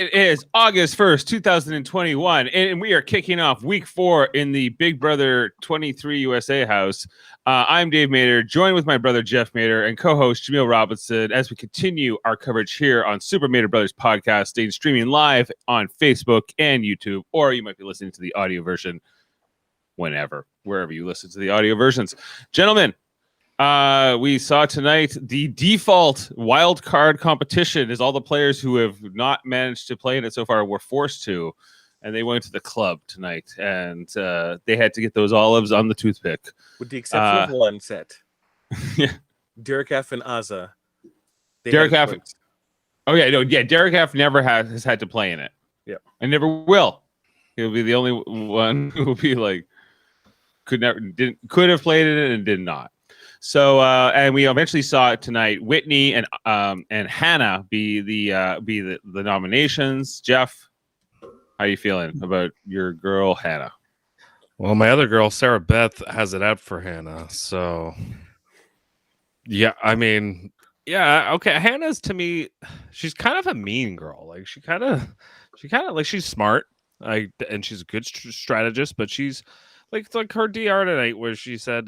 It is August 1st, 2021, and we are kicking off week 4 in the Big Brother 23 USA house. I'm Dave Mader, joined with my brother Jeff Mader and co-host Jaemeel Robinson as we continue our coverage here on Super Mader Brothers Podcasting, streaming live on Facebook and YouTube, or you might be listening to the audio version wherever you listen to the audio versions. Gentlemen, we saw tonight the default wild card competition is all the players who have not managed to play in it so far were forced to, and they went to the club tonight, and they had to get those olives on the toothpick. With the exception of one set. Yeah. Derek F. and Azza. Derek F. Derek F. never has had to play in it. Yeah. And never will. He'll be the only one who will be like, could have played in it and did not. So, and we eventually saw it tonight. Whitney and Hannah be the nominations. Jeff, how you feeling about your girl Hannah? Well, my other girl Sarah Beth has it out for Hannah. So, yeah, I mean, yeah, okay. Hannah's to me, she's kind of a mean girl. Like she kind of like she's smart, and she's a good strategist, but she's like her DR tonight where she said.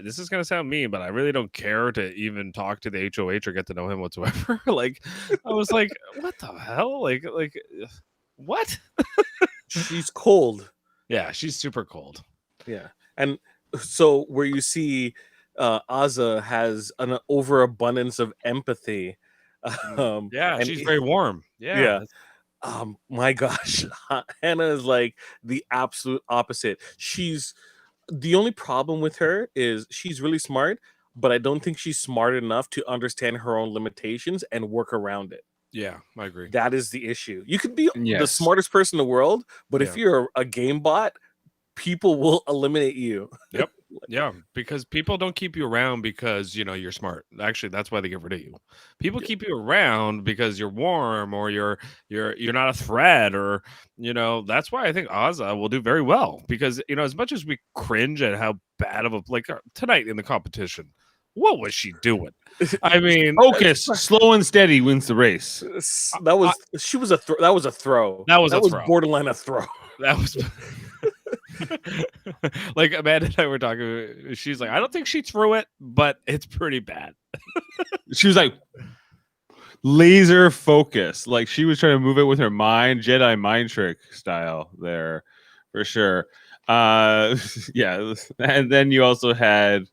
This is gonna sound mean, but I really don't care to even talk to the HOH or get to know him whatsoever. Like, I was like, what the hell? Like, what? She's cold. Yeah, she's super cold. Yeah, and so where you see Azza has an overabundance of empathy. Yeah, and she's very warm. Yeah. My gosh, Hannah is like the absolute opposite. The only problem with her is she's really smart, but I don't think she's smart enough to understand her own limitations and work around it. Yeah, I agree. That is the issue. You could be the smartest person in the world, but if you're a game bot, people will eliminate you. Yep. Yeah, because people don't keep you around because you're smart. Actually, that's why they get rid of you. People keep you around because you're warm or you're not a threat, or that's why I think Azza will do very well, because as much as we cringe at how bad of a tonight in the competition, what was she doing? I mean, focus, slow and steady wins the race. That was that was a throw. That was borderline a throw. That was. Like Amanda and I were talking, she's like, I don't think she threw it, but it's pretty bad. She was like laser focus, like she was trying to move it with her mind, Jedi mind trick style there for sure. Yeah, and then you also had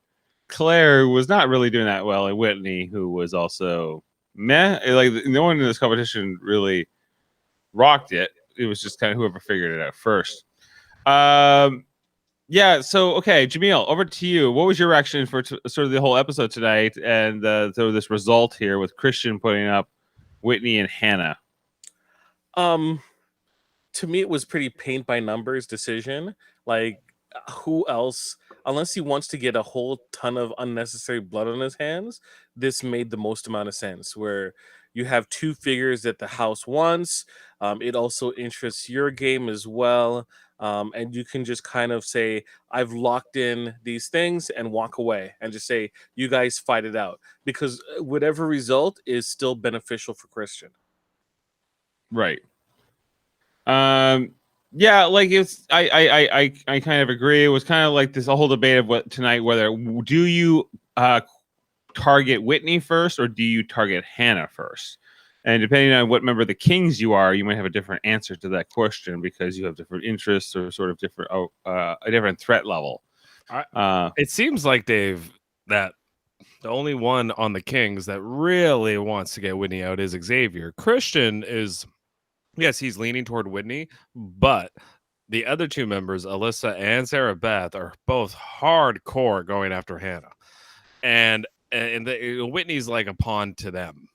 Claire, who was not really doing that well, and Whitney, who was also meh. Like no one in this competition really rocked it. It was just kind of whoever figured it out first. Yeah, so okay, Jaemeel, over to you. What was your reaction for sort of the whole episode tonight, and so this result here with Christian putting up Whitney and Hannah? To me, it was pretty paint by numbers decision. Like, who else, unless he wants to get a whole ton of unnecessary blood on his hands, this made the most amount of sense, where you have two figures that the house wants. It also interests your game as well. And you can just kind of say, I've locked in these things, and walk away and just say, you guys fight it out, because whatever result is still beneficial for Christian. Right. Yeah, like it's I kind of agree. It was kind of like this whole debate of whether do you target Whitney first or do you target Hannah first? And depending on what member of the Kings you are, you might have a different answer to that question, because you have different interests or sort of different a different threat level. It seems like, Dave, that the only one on the Kings that really wants to get Whitney out is Xavier. Christian is, yes, he's leaning toward Whitney, but the other two members, Alyssa and Sarah Beth, are both hardcore going after Hannah, and Whitney's like a pawn to them.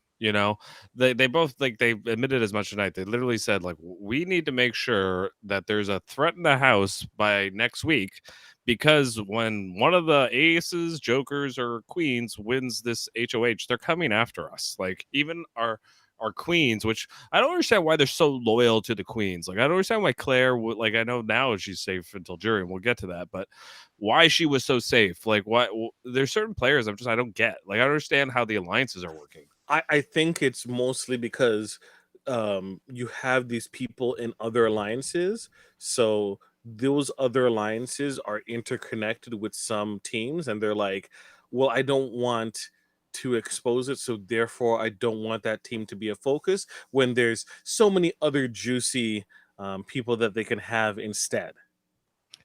They both, like, they admitted as much tonight. They literally said, like, we need to make sure that there's a threat in the house by next week, because when one of the aces, jokers, or queens wins this HOH, they're coming after us. Like, even our queens, which I don't understand why they're so loyal to the queens. Like, I don't understand why Claire would, like, I know now she's safe until jury, and we'll get to that, but why she was so safe. Like, why there's certain players I don't get. Like, I don't understand how the alliances are working. I think it's mostly because you have these people in other alliances, so those other alliances are interconnected with some teams, and they're like, well, I don't want to expose it, so therefore I don't want that team to be a focus when there's so many other juicy people that they can have instead.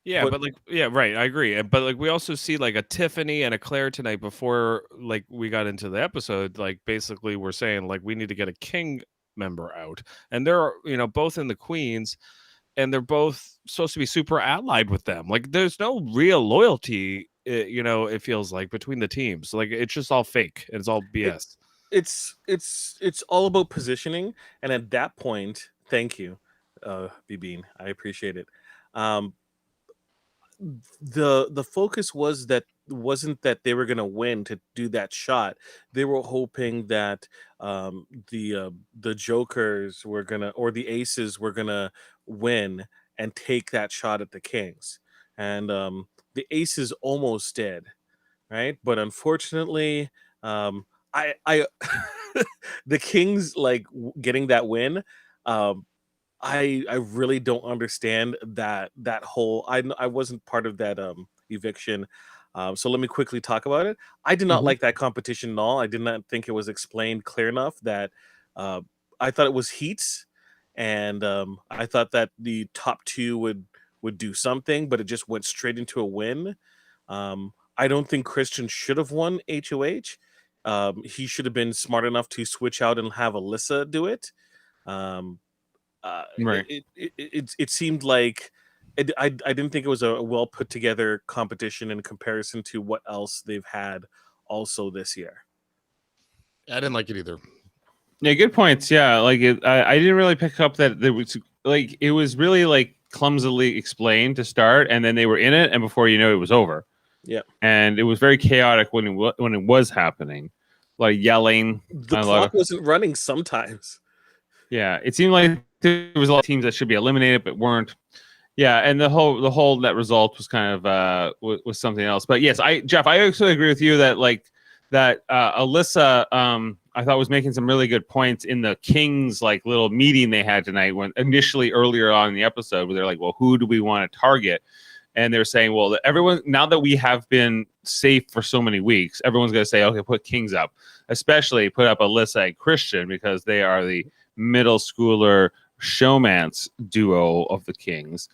Yeah, But but like, yeah, right. I agree. But like, we also see like a Tiffany and a Claire tonight before like we got into the episode. Like, basically, we're saying like we need to get a king member out, and they're both in the queens, and they're both supposed to be super allied with them. Like, there's no real loyalty. It feels like between the teams. Like, it's just all fake. It's all it, BS. it's all about positioning, and at that point, thank you, Bean. I appreciate it. Um, the focus wasn't that they were going to win to do that shot. They were hoping that the jokers were gonna, or the aces were gonna win and take that shot at the kings, and the aces almost did, right? But unfortunately, I the kings, like, getting that win. um I really don't understand that whole. I wasn't part of that eviction, so let me quickly talk about it. I did not Mhm. like that competition at all. I did not think it was explained clear enough. That uh, I thought it was heats, and I thought that the top two would do something, but it just went straight into a win. I don't think Christian should have won HOH. He should have been smart enough to switch out and have Alyssa do it. Um, Right. it seemed like I didn't think it was a well put together competition in comparison to what else they've had also this year. I didn't like it either. Yeah, good points. Yeah, like I didn't really pick up that there was like it was really like clumsily explained to start, and then they were in it, and before you know it was over. Yeah, And it was very chaotic when it was happening, like yelling. the A lot clock of wasn't running sometimes. yeah, it seemed like there was a lot of teams that should be eliminated but weren't. Yeah, and the whole net result was kind of was something else. But yes, Jeff, I also agree with you that Alyssa I thought was making some really good points in the Kings like little meeting they had tonight, when initially earlier on in the episode, where they're like, well, who do we want to target? And they're saying, well, everyone, now that we have been safe for so many weeks, everyone's going to say, okay, put Kings up, especially put up Alyssa and Christian, because they are the middle schooler showmance duo of the Kings.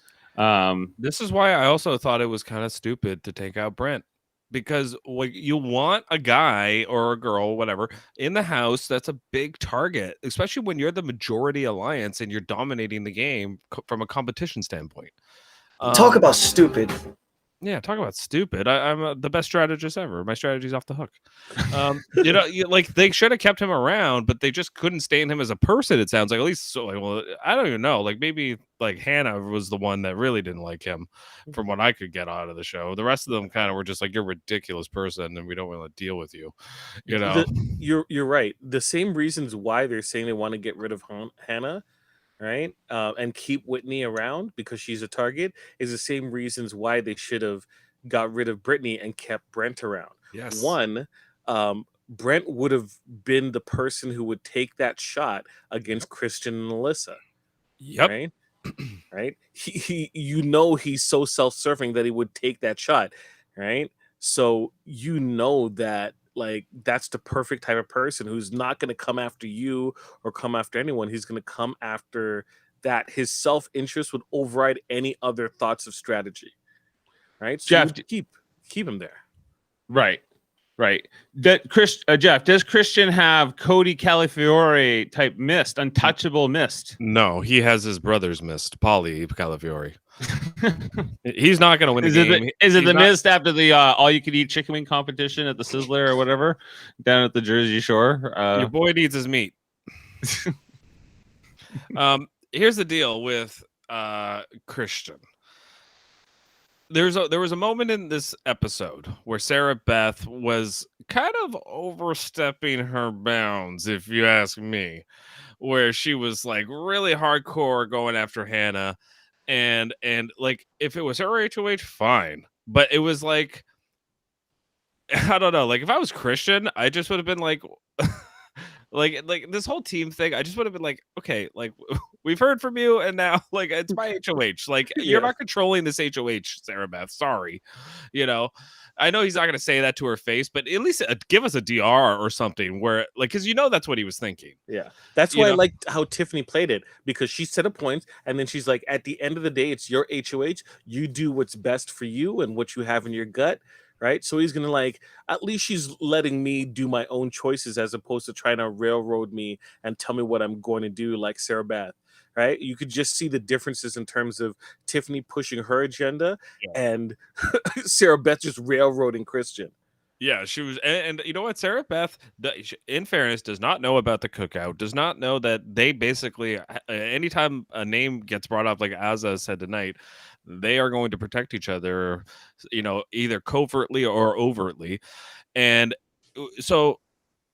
This is why I also thought it was kind of stupid to take out Brent, because like, you want a guy or a girl, whatever, in the house that's a big target, especially when you're the majority alliance and you're dominating the game from a competition standpoint. Talk about stupid. Yeah, talk about stupid. I'm the best strategist ever. My strategy's off the hook. Like, they should have kept him around, but they just couldn't stand him as a person. It sounds like, at least. So, like, well, I don't even know. Like, maybe like Hannah was the one that really didn't like him, from what I could get out of the show. The rest of them kind of were just like, you're a ridiculous person, and we don't want to deal with you. You're right. The same reasons why they're saying they want to get rid of Hannah, right? And keep Whitney around because she's a target, is the same reasons why they should have got rid of Brittany and kept Brent around. Yes. One, Brent would have been the person who would take that shot against Christian and Alyssa. Yep. Right? Right? He's so self-serving that he would take that shot, right? So that, like, that's the perfect type of person who's not going to come after you or come after anyone. He's going to come after that. His self-interest would override any other thoughts of strategy, right? So Jeff, keep him there. Right. Jeff, does Christian have Cody Calafiore type mist, untouchable mist? No, he has his brother's mist, Pauly Calafiore. He's not going to win the game. Is it the mist after the all-you-can-eat chicken wing competition at the Sizzler or whatever down at the Jersey Shore? Your boy needs his meat. Here's the deal with Christian. There was a moment in this episode where Sarah Beth was kind of overstepping her bounds, if you ask me, where she was like really hardcore going after Hannah. And like, if it was her HOH, fine, but it was like, I don't know, like, if I was Christian, I just would have been like Like this whole team thing, I just would have been like, okay, like we've heard from you, and now like it's my HOH. Like you're not controlling this HOH, Sarah Beth. Sorry, you know. I know he's not going to say that to her face, but at least give us a DR or something where, like, because that's what he was thinking. Yeah, that's why I liked how Tiffany played it, because she set a point, and then she's like, at the end of the day, it's your HOH. You do what's best for you and what you have in your gut, right? So he's gonna like, at least she's letting me do my own choices as opposed to trying to railroad me and tell me what I'm going to do, like Sarah Beth. Right, you could just see the differences in terms of Tiffany pushing her agenda and Sarah Beth just railroading Christian. Yeah, she was, and you know what, Sarah Beth, in fairness, does not know about the cookout. Does not know that they basically, anytime a name gets brought up, like Azza said tonight, they are going to protect each other, either covertly or overtly, and so.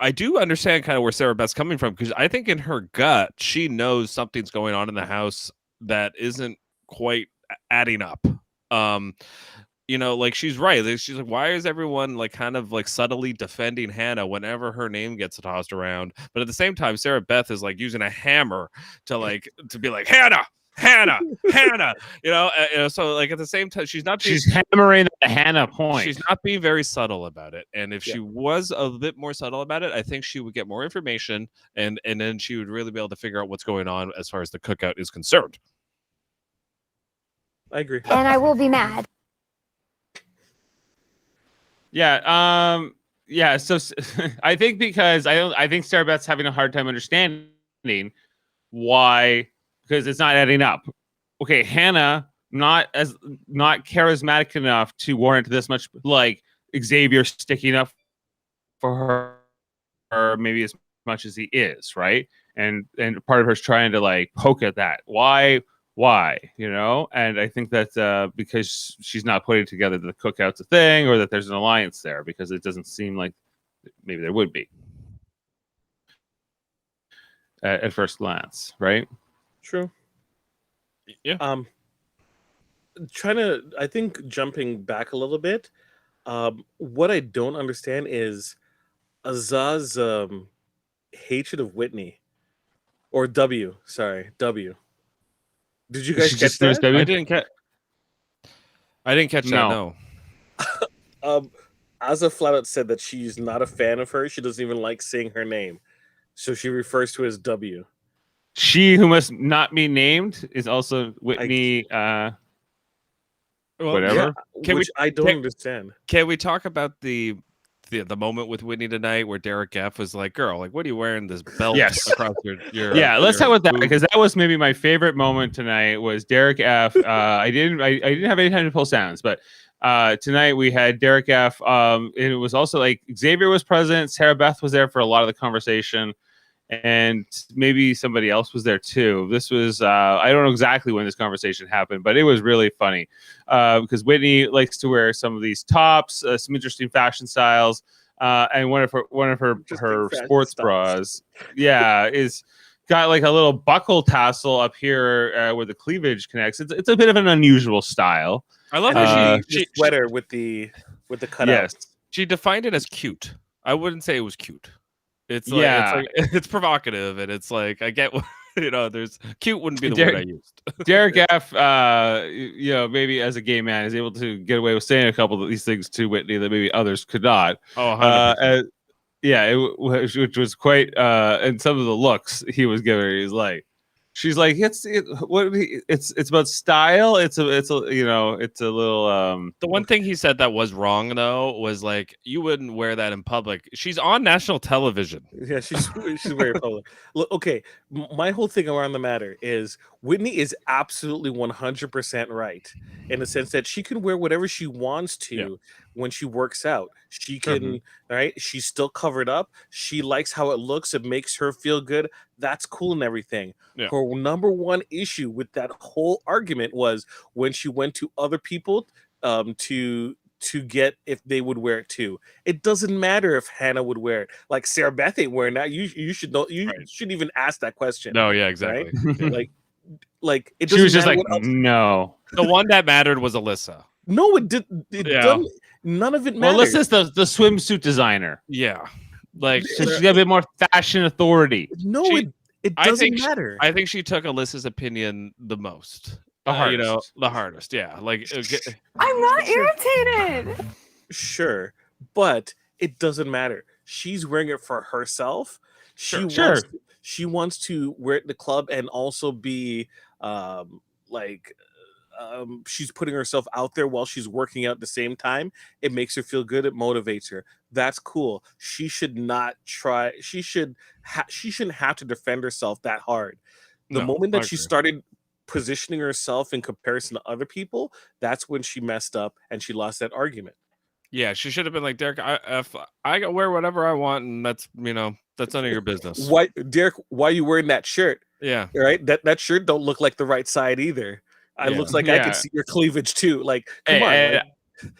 I do understand kind of where Sarah Beth's coming from, because I think in her gut, she knows something's going on in the house that isn't quite adding up. Like she's right. She's like, why is everyone like kind of like subtly defending Hannah whenever her name gets tossed around? But at the same time, Sarah Beth is like using a hammer to be like, Hannah. So like at the same time, she's hammering the Hannah point. She's not being very subtle about it. And if she was a bit more subtle about it, I think she would get more information, and then she would really be able to figure out what's going on as far as the cookout is concerned. I agree. And I will be mad. Yeah. So I think because I think Sarah Beth's having a hard time understanding why. Because it's not adding up. Okay, Hannah not charismatic enough to warrant this much, like Xavier sticking up for her maybe as much as he is, right? And part of her is trying to like poke at that. Why? And I think that because she's not putting together the cookout's a thing, or that there's an alliance there, because it doesn't seem like maybe there would be at first glance, right? True. Yeah. I think jumping back a little bit, what I don't understand is Azaz's hatred of Whitney, or W. Sorry, W. Did you guys catch that? W? I didn't catch that. No. Azza flat out said that she's not a fan of her. She doesn't even like saying her name, so she refers to her as W. She who must not be named is also Whitney. Whatever. Yeah, I don't understand. Can we talk about the moment with Whitney tonight where Derek F was like, "Girl, like, what are you wearing this belt across your?" Yeah, let's talk about that, because that was maybe my favorite moment tonight. Was Derek F. I didn't have any time to pull sounds, but tonight we had Derek F. And it was also like Xavier was present. Sarah Beth was there for a lot of the conversation. And maybe somebody else was there too. This was, I don't know exactly when this conversation happened, but it was really funny because Whitney likes to wear some of these tops, some interesting fashion styles, and one of her sports bras, is got like a little buckle tassel up here where the cleavage connects. It's a bit of an unusual style. I love that she sweater with the cutout. Yes, she defined it as cute. I wouldn't say it was cute. It's like, it's provocative, and it's like, I get what, there's cute wouldn't be the word I used. Derek F, maybe as a gay man is able to get away with saying a couple of these things to Whitney that maybe others could not. Oh, 100%. Which was quite, and some of the looks he was giving her, she's like, it's about style. It's a little. The one thing he said that was wrong though was like, you wouldn't wear that in public. She's on national television. Yeah, she's very public. Look, okay, my whole thing around the matter is Whitney is absolutely 100% right in the sense that she can wear whatever she wants to when she works out. She can, right? She's still covered up. She likes how it looks. It makes her feel good. That's cool and everything. Yeah. Her number one issue with that whole argument was when she went to other people to get if they would wear it too. It doesn't matter if Hannah would wear it. Like Sarah Beth ain't wearing that. You should know. You shouldn't even ask that question. No, yeah, exactly. Right? like it. She was just like, no. The one that mattered was Alyssa. No, it did. None of it mattered. Well, Alyssa's the swimsuit designer. Yeah. Like, So she's got a bit more fashion authority. No, She- it I doesn't think matter. I think she took Alyssa's opinion the most. The You know, hardest. the hardest. Yeah. Like, I'm not irritated. Sure, but it doesn't matter. She's wearing it for herself. Sure. She wants to wear it in the club and also be like she's putting herself out there while she's working out at the same time. It makes her feel good. It motivates her. That's cool. She should not try. She shouldn't have to defend herself that hard. The No, moment I that she agree. started positioning herself in comparison to other people, that's when she messed up and she lost that argument. yeah, she should have been like, Derek, if I can wear whatever I want, and that's none of your business. Why, Derek? Why are you wearing that shirt? Yeah. Right? That shirt don't look like the right side either. It Yeah. looks like I Yeah. can see your cleavage too. Like, come on. Hey, like,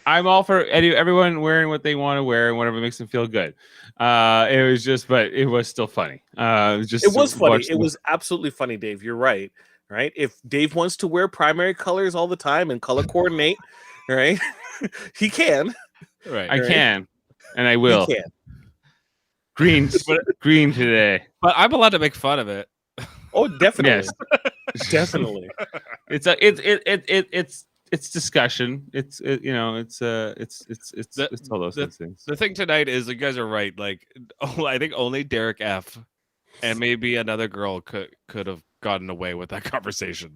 I'm all for everyone wearing what they want to wear and whatever makes them feel good. It was just, but it was still funny. it was funny. It was absolutely funny, Dave. You're right. Right? If Dave wants to wear primary colors all the time and color coordinate, right? He can. Right. I right? can, and I will. He can. Green today. But I'm allowed to make fun of it. Oh, definitely. Yes. Definitely. It's discussion. It's all those things. The thing tonight is, you guys are right. Like, I think only Derek F. and maybe another girl could have gotten away with that conversation.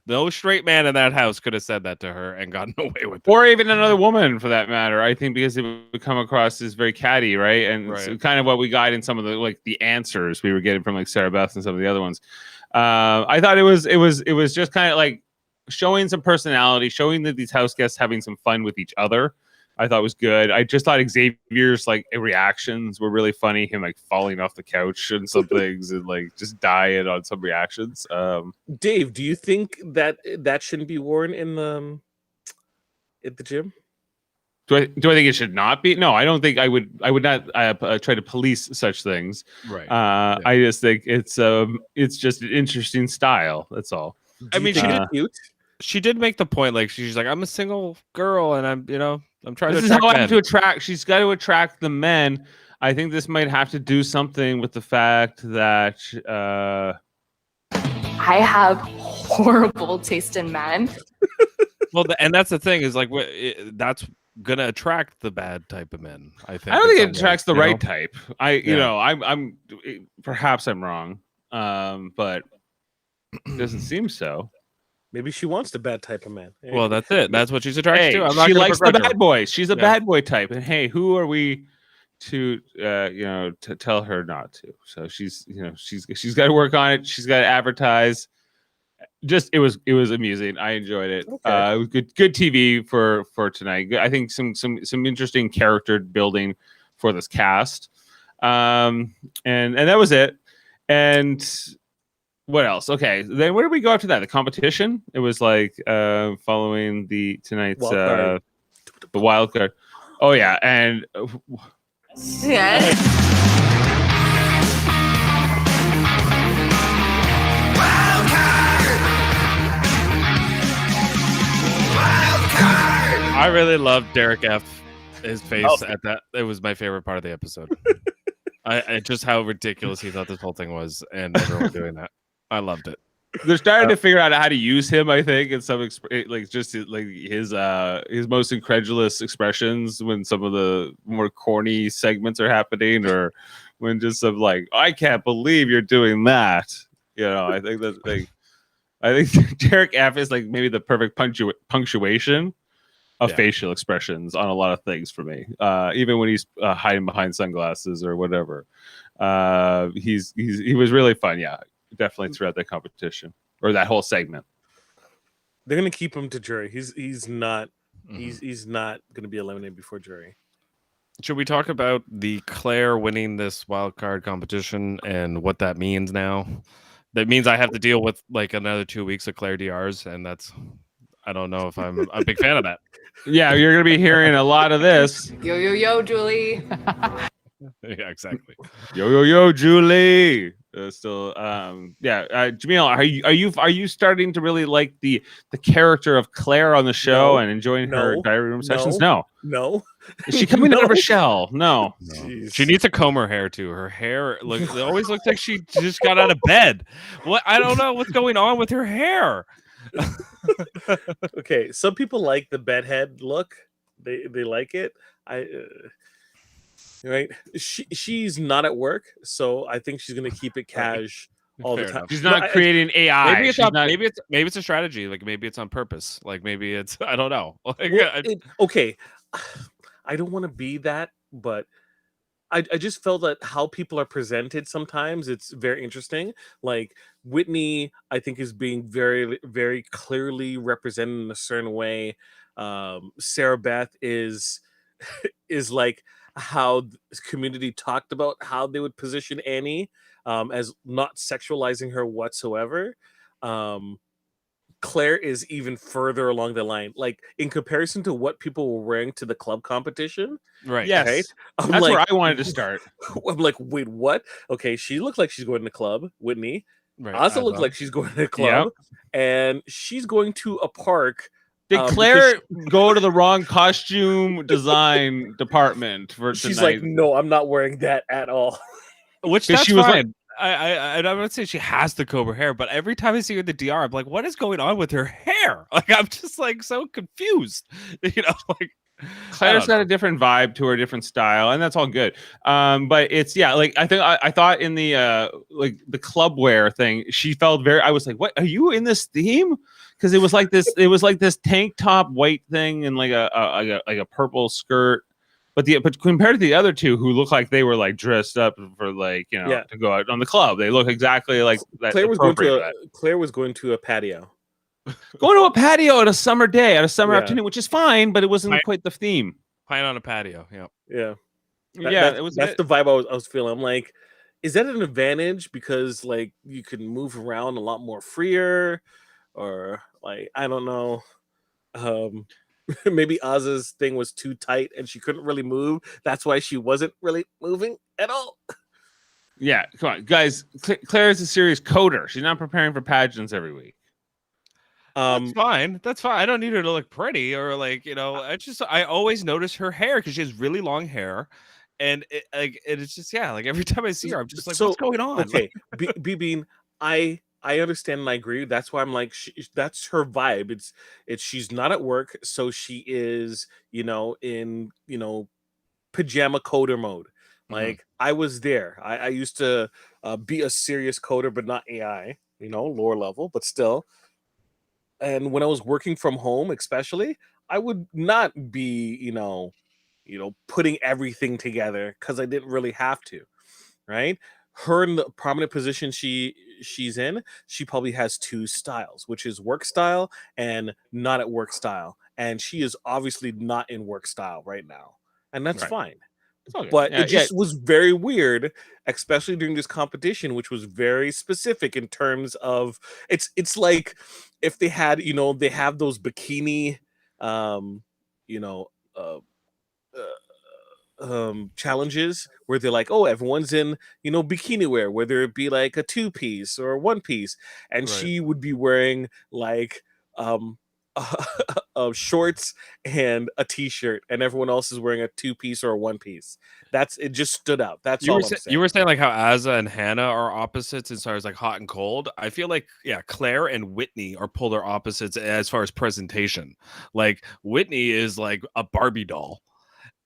No straight man in that house could have said that to her and gotten away with it. Or even another woman for that matter. I think because it would come across as very catty, right? And it's Right. kind of what we got in some of the answers we were getting from like Sarah Beth and some of the other ones. I thought it was just kind of like showing some personality, showing that these house guests having some fun with each other. I thought was good. I just thought Xavier's like reactions were really funny. Him like falling off the couch and some things, and like just dying on some reactions. Dave, do you think that shouldn't be worn in the gym? Do I think it should not be? No, I don't think I would not try to police such things. Right. I just think it's just an interesting style. That's all. I mean, She she did make the point. Like, she's like, I'm a single girl, and I'm trying This to is attract how I men. have to attract. She's got to attract the men. I think this might have to do something with the fact that I have horrible taste in men. Well, and that's the thing is like, that's gonna attract the bad type of men. I think. I don't think in it some attracts ways, the right type. Yeah. I'm perhaps I'm wrong, but it doesn't seem so. Maybe she wants the bad type of man. Well, that's it. That's what she's attracted Hey, to. I'm not she gonna likes the begrudge her. bad boys. She's a Yeah. bad boy type, and hey, who are we to to tell her not to? So she's got to work on it. She's got to advertise. Just it was amusing. I enjoyed it. Okay. It was good TV for tonight. I think some interesting character building for this cast. And that was it. And what else? Okay, then where did we go after that? The competition. It was like following tonight's Wild card. the wild card. Oh yeah, and Yeah. I really loved Derek F. His face Oh. at that. It was my favorite part of the episode. I just how ridiculous he thought this whole thing was, and everyone doing that. I loved it. they're starting to figure out how to use him. I think in some like just like his most incredulous expressions when some of the more corny segments are happening, or when just some like I can't believe you're doing that. I think that like I think Derek F is like maybe the perfect punctuation of facial expressions on a lot of things for me. Even when he's hiding behind sunglasses or whatever, he was really fun. Yeah, definitely throughout that competition or that whole segment. They're gonna keep him to jury. He's not he's not gonna be eliminated before jury. Should we talk about the Claire winning this wild card competition and what that means now? That means I have to deal with like another 2 weeks of Claire DRs, and I don't know if I'm a big fan of that. Yeah, you're gonna be hearing a lot of this. Yo, Julie. Yeah, exactly. Yo, Julie. Jameel, are you starting to really like the character of Claire on the show and enjoying her No. diary room sessions? No. No. Is she coming out of her No. shell? No. Jeez. She needs to comb her hair too. Her hair it always looks like she just got out of bed. What I don't know what's going on with her hair. Okay, some people like the bedhead look. They like it. Right. She's not at work, so I think she's gonna keep it cash all Fair the time. enough. She's No, not creating AI. Maybe it's She's not, not. maybe it's a strategy. Like maybe it's on purpose. Like maybe it's I don't know. Like, Well, okay, I don't want to be that, but I just felt that how people are presented sometimes it's very interesting. Like Whitney, I think is being very, very clearly represented in a certain way. Sarah Beth is is like how the community talked about how they would position Annie as not sexualizing her whatsoever. Um, Claire is even further along the line, like in comparison to what people were wearing to the club competition. right. Yes. Right? I'm That's like, where I wanted to start. I'm like, wait, what? Okay, she looked like she's going to the club. Whitney Right. also as looks well. like she's going to the club, and she's going to a park. Did because Claire go to the wrong costume design department for she's tonight? like, no, I'm not wearing that at all. Which 'Cause that's she was like- fine. I would say she has to comb her hair, but every time I see her at the DR, I'm like, what is going on with her hair? Like I'm just like so confused. You know, like Claire's got a different vibe to her, different style, and that's all good. But it's like I think I thought in the like the club wear thing, she felt very. I was like, "What are you in this theme?" Because it was like this. It was like this tank top white thing and like a purple skirt. But compared to the other two who look like they were like dressed up for like Yeah. to go out on the club, they look exactly like that. Claire was going appropriate to for Claire was going to a patio. going to a patio on a summer day, on a summer Yeah. afternoon, which is fine, but it wasn't Right. quite the theme. playing on a patio. Yeah. Yeah, It was. that's the vibe I was feeling. I'm like, is that an advantage because like you can move around a lot more freer, or like I don't know. Maybe Oz's thing was too tight and she couldn't really move. That's why she wasn't really moving at all. Yeah, come on, guys. Claire is a serious coder. She's not preparing for pageants every week. That's fine. That's fine. I don't need her to look pretty or like, I always notice her hair because she has really long hair. And it's just, like every time I see her, I'm just like, what's going on? Okay, Bean, I understand and I agree. That's why I'm like, that's her vibe. It's she's not at work, so she is, in pajama coder mode. Like I was there. I used to be a serious coder, but not AI. Lower level, but still. And when I was working from home, especially, I would not be, putting everything together because I didn't really have to, right? Her in the prominent position she's in, she probably has two styles, which is work style and not at work style. And she is obviously not in work style right now. And that's Right. fine. Okay. But Yeah, it just was very weird, especially during this competition, which was very specific in terms of it's like if they had, they have those bikini challenges where they're like, oh, everyone's in bikini wear, whether it be like a 2-piece or a 1-piece, and Right. she would be wearing like shorts and a t-shirt, and everyone else is wearing a 2-piece or a 1-piece. It just stood out. That's all I'm saying. You were saying like how Azza and Hannah are opposites as far as like hot and cold. I feel like Claire and Whitney are polar opposites as far as presentation. Like Whitney is like a Barbie doll,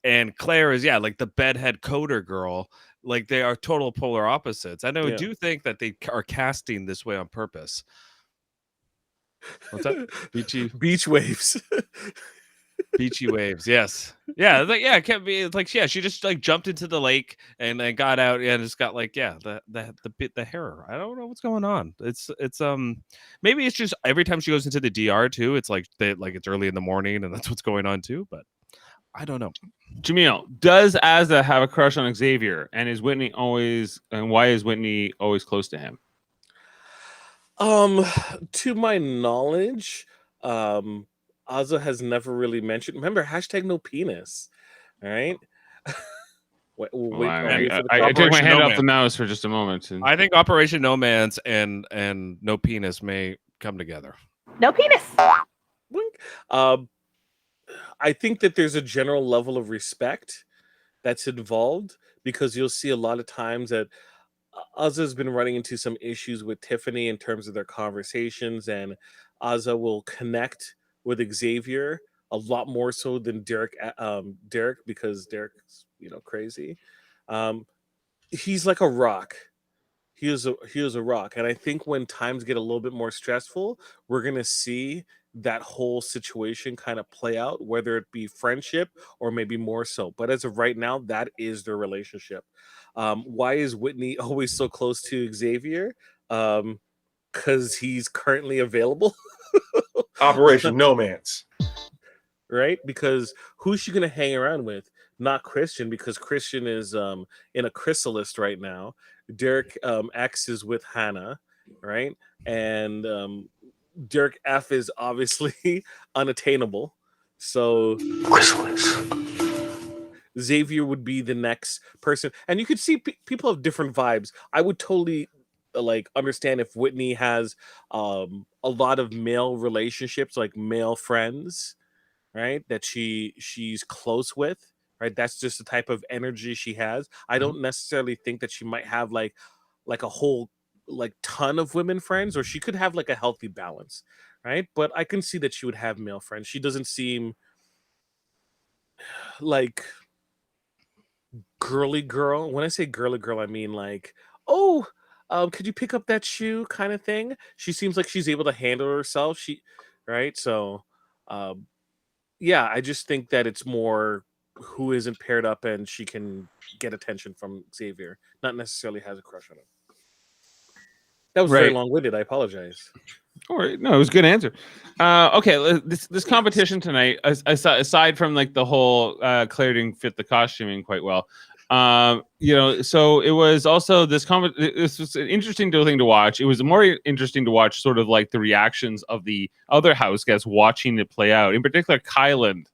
and Claire is like the bedhead coder girl. Like they are total polar opposites. I do think that they are casting this way on purpose. What's that? Beach waves. Beachy waves, yes, it can't be. It's like she just like jumped into the lake and then got out and it's got like the hair. I don't know what's going on. It's maybe it's just every time she goes into the DR too. It's like it's early in the morning and that's what's going on too. But I don't know. Jaemeel, does Azza have a crush on Xavier, and why is Whitney always close to him? To my knowledge, Azza has never really mentioned. Remember, #no penis. All right. I took my hand off the mouse for just a moment. I think Operation No Man's and No Penis may come together. No penis. I think that there's a general level of respect that's involved because you'll see a lot of times that Azza's been running into some issues with Tiffany in terms of their conversations, and Azza will connect with Xavier a lot more so than Derek, because Derek's crazy. Um, he's like a rock. He is a rock, and I think when times get a little bit more stressful, we're gonna see that whole situation kind of play out, whether it be friendship or maybe more so. But as of right now, that is their relationship. Why is Whitney always so close to Xavier? Because he's currently available. Operation No Man's. Right? Because who's she gonna hang around with? Not Christian, because Christian is in a chrysalis right now. Derek X is with Hannah, right? And Derek F is obviously unattainable. So Chrysalis. Xavier would be the next person, and you could see people have different vibes. I would totally understand if Whitney has a lot of male relationships, like male friends, right? That she's close with, right? That's just the type of energy she has. I don't necessarily think that she might have like a whole ton of women friends, or she could have like a healthy balance, right? But I can see that she would have male friends. She doesn't seem like girly girl. When I say girly girl, I mean like, oh, could you pick up that shoe kind of thing. She seems like she's able to handle herself. Right? So, yeah, I just think that it's more who isn't paired up and she can get attention from Xavier, not necessarily has a crush on him. That was very Right. long-winded. I apologize. Or no, it was a good answer. Okay, this competition tonight, aside from like the whole Claire didn't fit the costuming quite well, so it was also this was an interesting thing to watch. It was more interesting to watch sort of like the reactions of the other house guests watching it play out. In particular, Kyland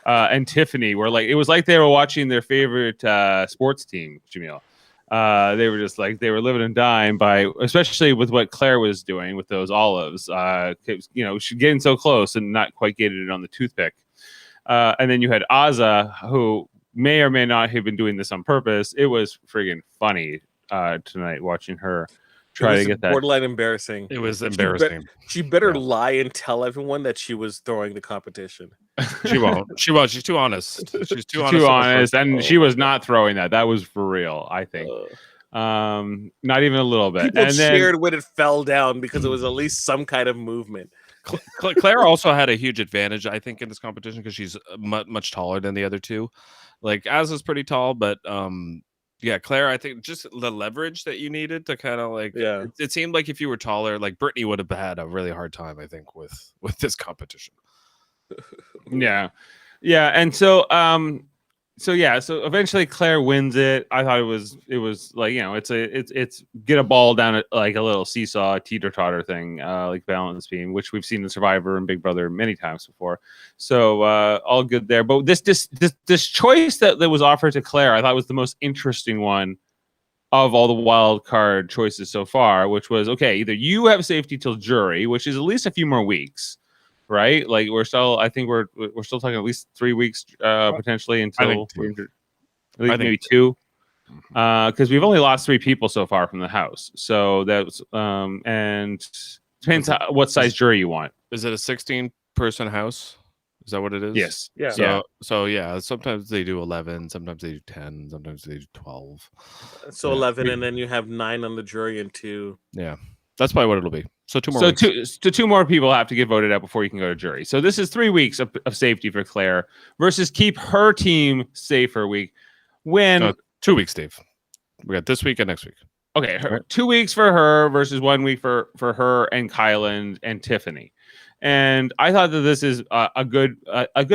and Tiffany were like, it was like they were watching their favorite sports team, Jaemeel. They were just like, they were living and dying by, especially with what Claire was doing with those olives. She's getting so close and not quite getting it on the toothpick. And then you had Azza, who may or may not have been doing this on purpose. It was friggin' funny tonight watching her try to get that. Borderline embarrassing. It was embarrassing. She better lie and tell everyone that she was throwing the competition. She won't. She won't. She's too honest. She's too honest, and she was not throwing that. That was for real, I think. Not even a little bit. People and cheered when it fell down because it was at least some kind of movement. Claire also had a huge advantage, I think, in this competition because she's much taller than the other two. Like Azza's pretty tall, but yeah, Claire, I think just the leverage that you needed to kind of like, yeah, it seemed like if you were taller, like Brittany would have had a really hard time, I think, with this competition. Yeah, and so so eventually Claire wins it. I thought it was like, it's get a ball down at like a little seesaw teeter-totter thing, like balance beam, which we've seen in Survivor and Big Brother many times before. So all good there. But this choice that was offered to Claire, I thought was the most interesting one of all the wild card choices so far, which was, okay, either you have safety till jury, which is at least a few more weeks. Right, like I think we're still talking at least 3 weeks potentially until maybe 2, because we've only lost 3 people so far from the house. So that's and depends what size jury you want. Is it a 16-person house? Is that what it is? Yes. Yeah. So yeah, sometimes they do 11, sometimes they do 10, sometimes they do 12. So 11, and then you have 9 on the jury and 2. Yeah, that's probably what it'll be. So 2 more. So two more people have to get voted out before you can go to jury. So this is 3 weeks of safety for Claire versus keep her team safe for a week. When 2 weeks, Dave. We got this week and next week. Okay, 2 weeks for her versus 1 week for her and Kyland and Tiffany. And I thought that this is a good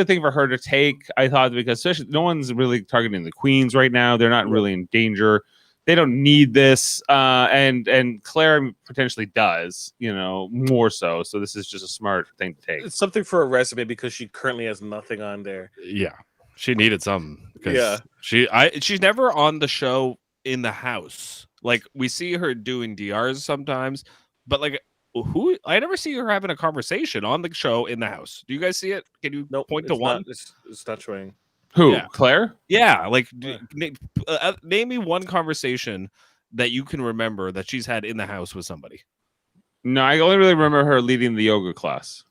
thing for her to take. I thought because especially no one's really targeting the queens right now. They're not really in danger. They don't need this, and Claire potentially does, more so. So this is just a smart thing to take. It's something for a resume because she currently has nothing on there. Yeah, she needed something. Yeah, she's never on the show in the house. Like we see her doing DRs sometimes, but like who I never see her having a conversation on the show in the house. Do you guys see it? Can you Nope, point to it's one? not, it's not showing. Who? Yeah. Claire? Yeah, like name me one conversation that you can remember that she's had in the house with somebody. No, I only really remember her leading the yoga class.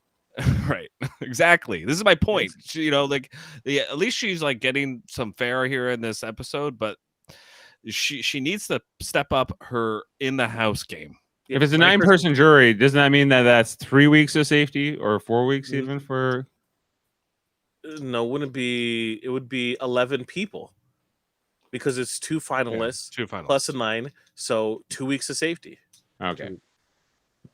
Right, exactly. This is my point. She, at least she's like getting some fare here in this episode, but she needs to step up her in the house game. If it's a 9-person jury, doesn't that mean that that's 3 weeks of safety or 4 weeks even for? No, wouldn't be. It would be 11 people because it's 2 finalists, Two finalists plus a 9, so 2 weeks of safety. Okay,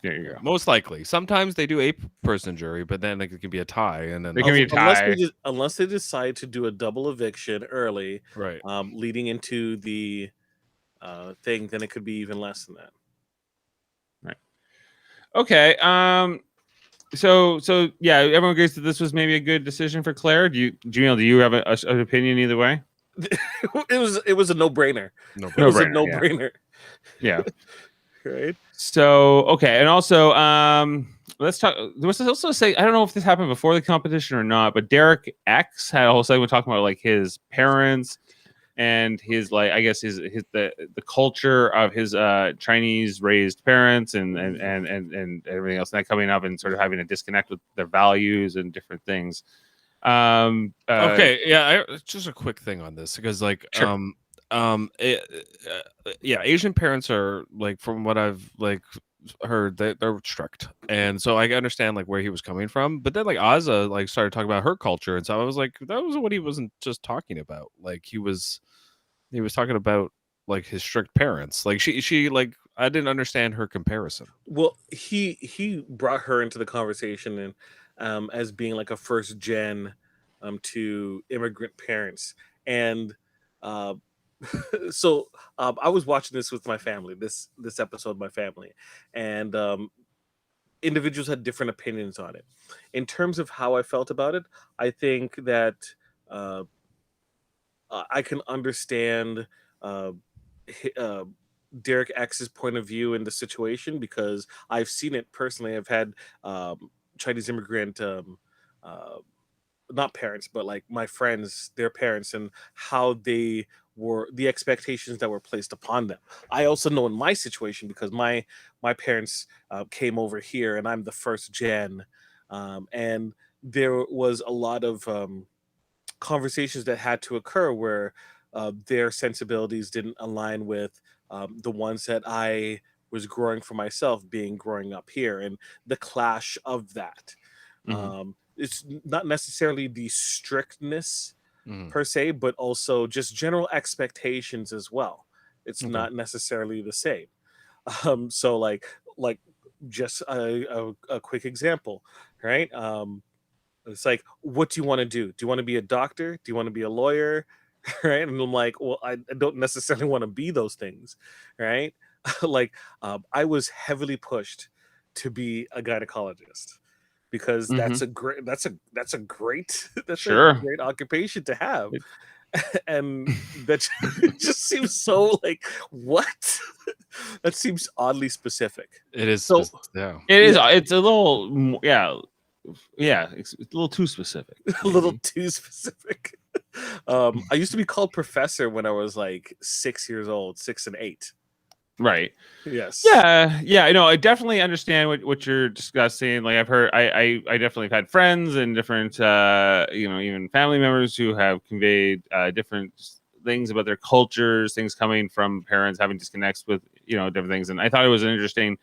there you go. Most likely. Sometimes they do 8-person jury, but then it can be a tie, and then It can be a tie. Unless they decide to do a double eviction early, right. leading into the thing, then it could be even less than that. Okay. So yeah, everyone agrees that this was maybe a good decision for Claire. Jameel, do you have an opinion either way? It was a no-brainer. No, It was a No-brainer, yeah. no-brainer. Yeah. Right. So okay, and also let's talk. There was also say I don't know if this happened before the competition or not, but Derek X had a whole segment talking about like his parents and his like I guess his the culture of his Chinese raised parents and everything else, and that coming up and sort of having a disconnect with their values and different things. Okay, yeah, just a quick thing on this because like Sure. yeah, Asian parents are like from what I've like heard they're strict, and so I understand like where he was coming from, but then like Azza like started talking about her culture, and so I was like that was what he wasn't just talking about. Like he was talking about like his strict parents. Like she like I didn't understand her comparison. Well, he brought her into the conversation and as being like a first gen to immigrant parents, and uh, so I was watching this with my family. This episode, my family, and individuals had different opinions on it. In terms of how I felt about it, I think that I can understand Derek X's point of view in the situation because I've seen it personally. I've had Chinese immigrant, not parents, but like my friends, their parents, and how they were the expectations that were placed upon them. I also know in my situation because my parents came over here, and I'm the first gen, and there was a lot of conversations that had to occur where their sensibilities didn't align with the ones that I was growing for myself, growing up here, and the clash of that. It's not necessarily the strictness per se, but also just general expectations as well. It's not necessarily the same. So like just a quick example, right? It's like, what do you want to do? Do you want to be a doctor? Do you want to be a lawyer? Right? And I'm like, well, I don't necessarily want to be those things, right? Like, I was heavily pushed to be a gynecologist because that's a great Sure. a great occupation to have. And that just seems so like what? That seems oddly specific. It is. So Yeah. It is. It's a little. Yeah. It's a little too specific. a little too specific. I used to be called professor when I was like 6 years old, 6 and 8. Right. Yes. Yeah. I know. I definitely understand what you're discussing. Like I've heard, I definitely have had friends and different, even family members who have conveyed different things about their cultures, things coming from parents having disconnects with, different things. And I thought it was an interesting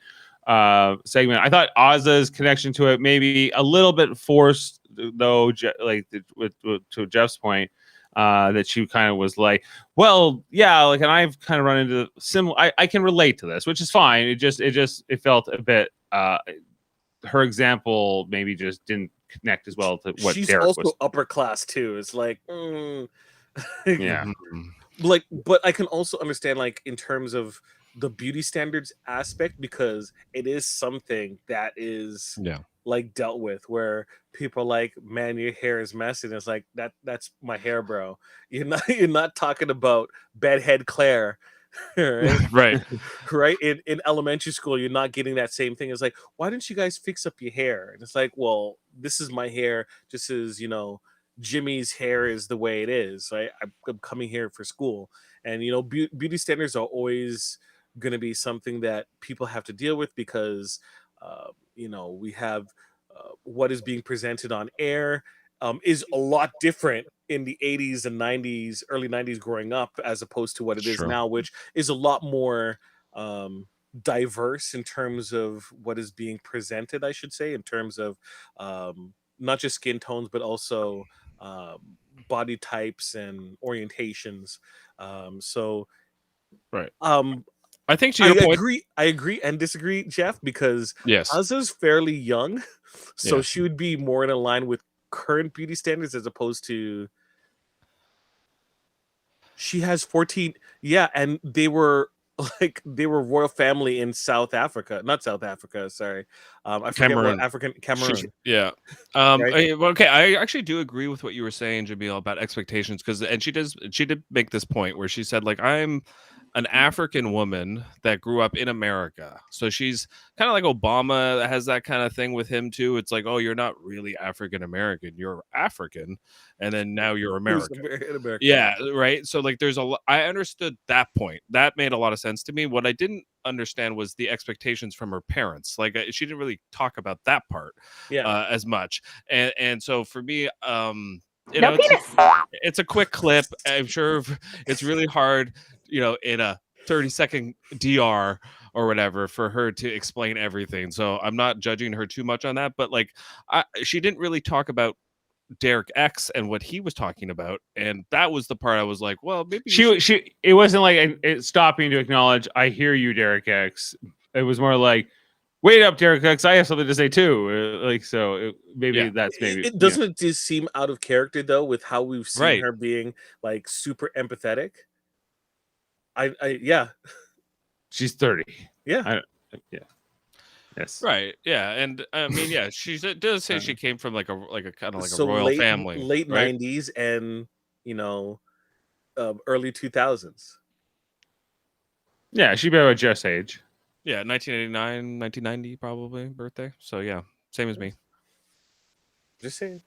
segment. I thought Ozza's connection to it maybe a little bit forced, though, to Jeff's point. That she kind of was like, well, yeah, like, and I've kind of run into similar. I can relate to this, which is fine. It felt a bit. Her example maybe just didn't connect as well to what she's Derek also was. upper class too. It's like, Yeah, like, but I can also understand like in terms of the beauty standards aspect because it is something that is like dealt with where people are like, man, your hair is messy. And it's like that's my hair, bro. You're not talking about bedhead Claire right? Right. Right. In elementary school, you're not getting that same thing. It's like, why didn't you guys fix up your hair? And it's like, well, this is my hair, just as Jimmy's hair is the way it is. Right. I'm coming here for school, and beauty standards are always going to be something that people have to deal with because we have what is being presented on air is a lot different in the 80s and 90s, early 90s growing up, as opposed to what it is Sure. now, which is a lot more diverse in terms of what is being presented, I should say, in terms of not just skin tones, but also body types and orientations. So Right. um, I think to your point. I agree and disagree, Jeff, because Yes. Azza's fairly young, so Yeah. she would be more in line with current beauty standards as opposed to she has 14. Yeah, and they were royal family in South Africa, not South Africa. Sorry, I forget what Cameroon. African Cameroon. Yeah. Right? Okay. I actually do agree with what you were saying, Jamil, about expectations, and she did make this point where she said, like, I'm an African woman that grew up in America. So she's kind of like Obama has that kind of thing with him too. It's like, oh, you're not really African American, you're African, and then now you're American. In America. Yeah, right. So like I understood that point. That made a lot of sense to me. What I didn't understand was the expectations from her parents. Like she didn't really talk about that part as much. And so for me, it's a quick clip. I'm sure it's really hard, in a 30-second DR or whatever for her to explain everything. So I'm not judging her too much on that, but like she didn't really talk about Derek X and what he was talking about, and that was the part I was like, well, maybe it wasn't like stopping to acknowledge, I hear you, Derek X. It was more like, wait up, Derek X, I have something to say too. It doesn't just seem out of character though with how we've seen her being like super empathetic. Yeah, she's 30. Yeah. Yes. Right. Yeah. And I mean, yeah, she does say she came from like a kind of like a royal late, family, late right? 90s and early 2000s. Yeah, she'd be about Jeff's age. Yeah, 1989, 1990 probably birthday. So yeah, same as me. Just saying.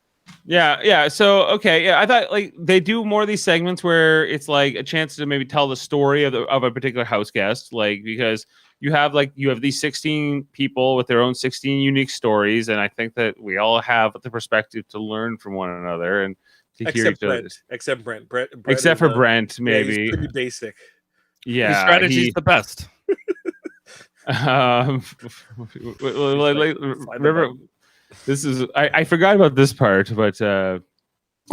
Yeah. So okay, yeah, I thought like they do more of these segments where it's like a chance to maybe tell the story of a particular house guest, like because you have these 16 people with their own 16 unique stories, and I think that we all have the perspective to learn from one another and to hear each other. Except Brent. Except for Brent, maybe. Yeah, he's pretty basic. Yeah, his strategy's the best. Remember, this is I forgot about this part, but and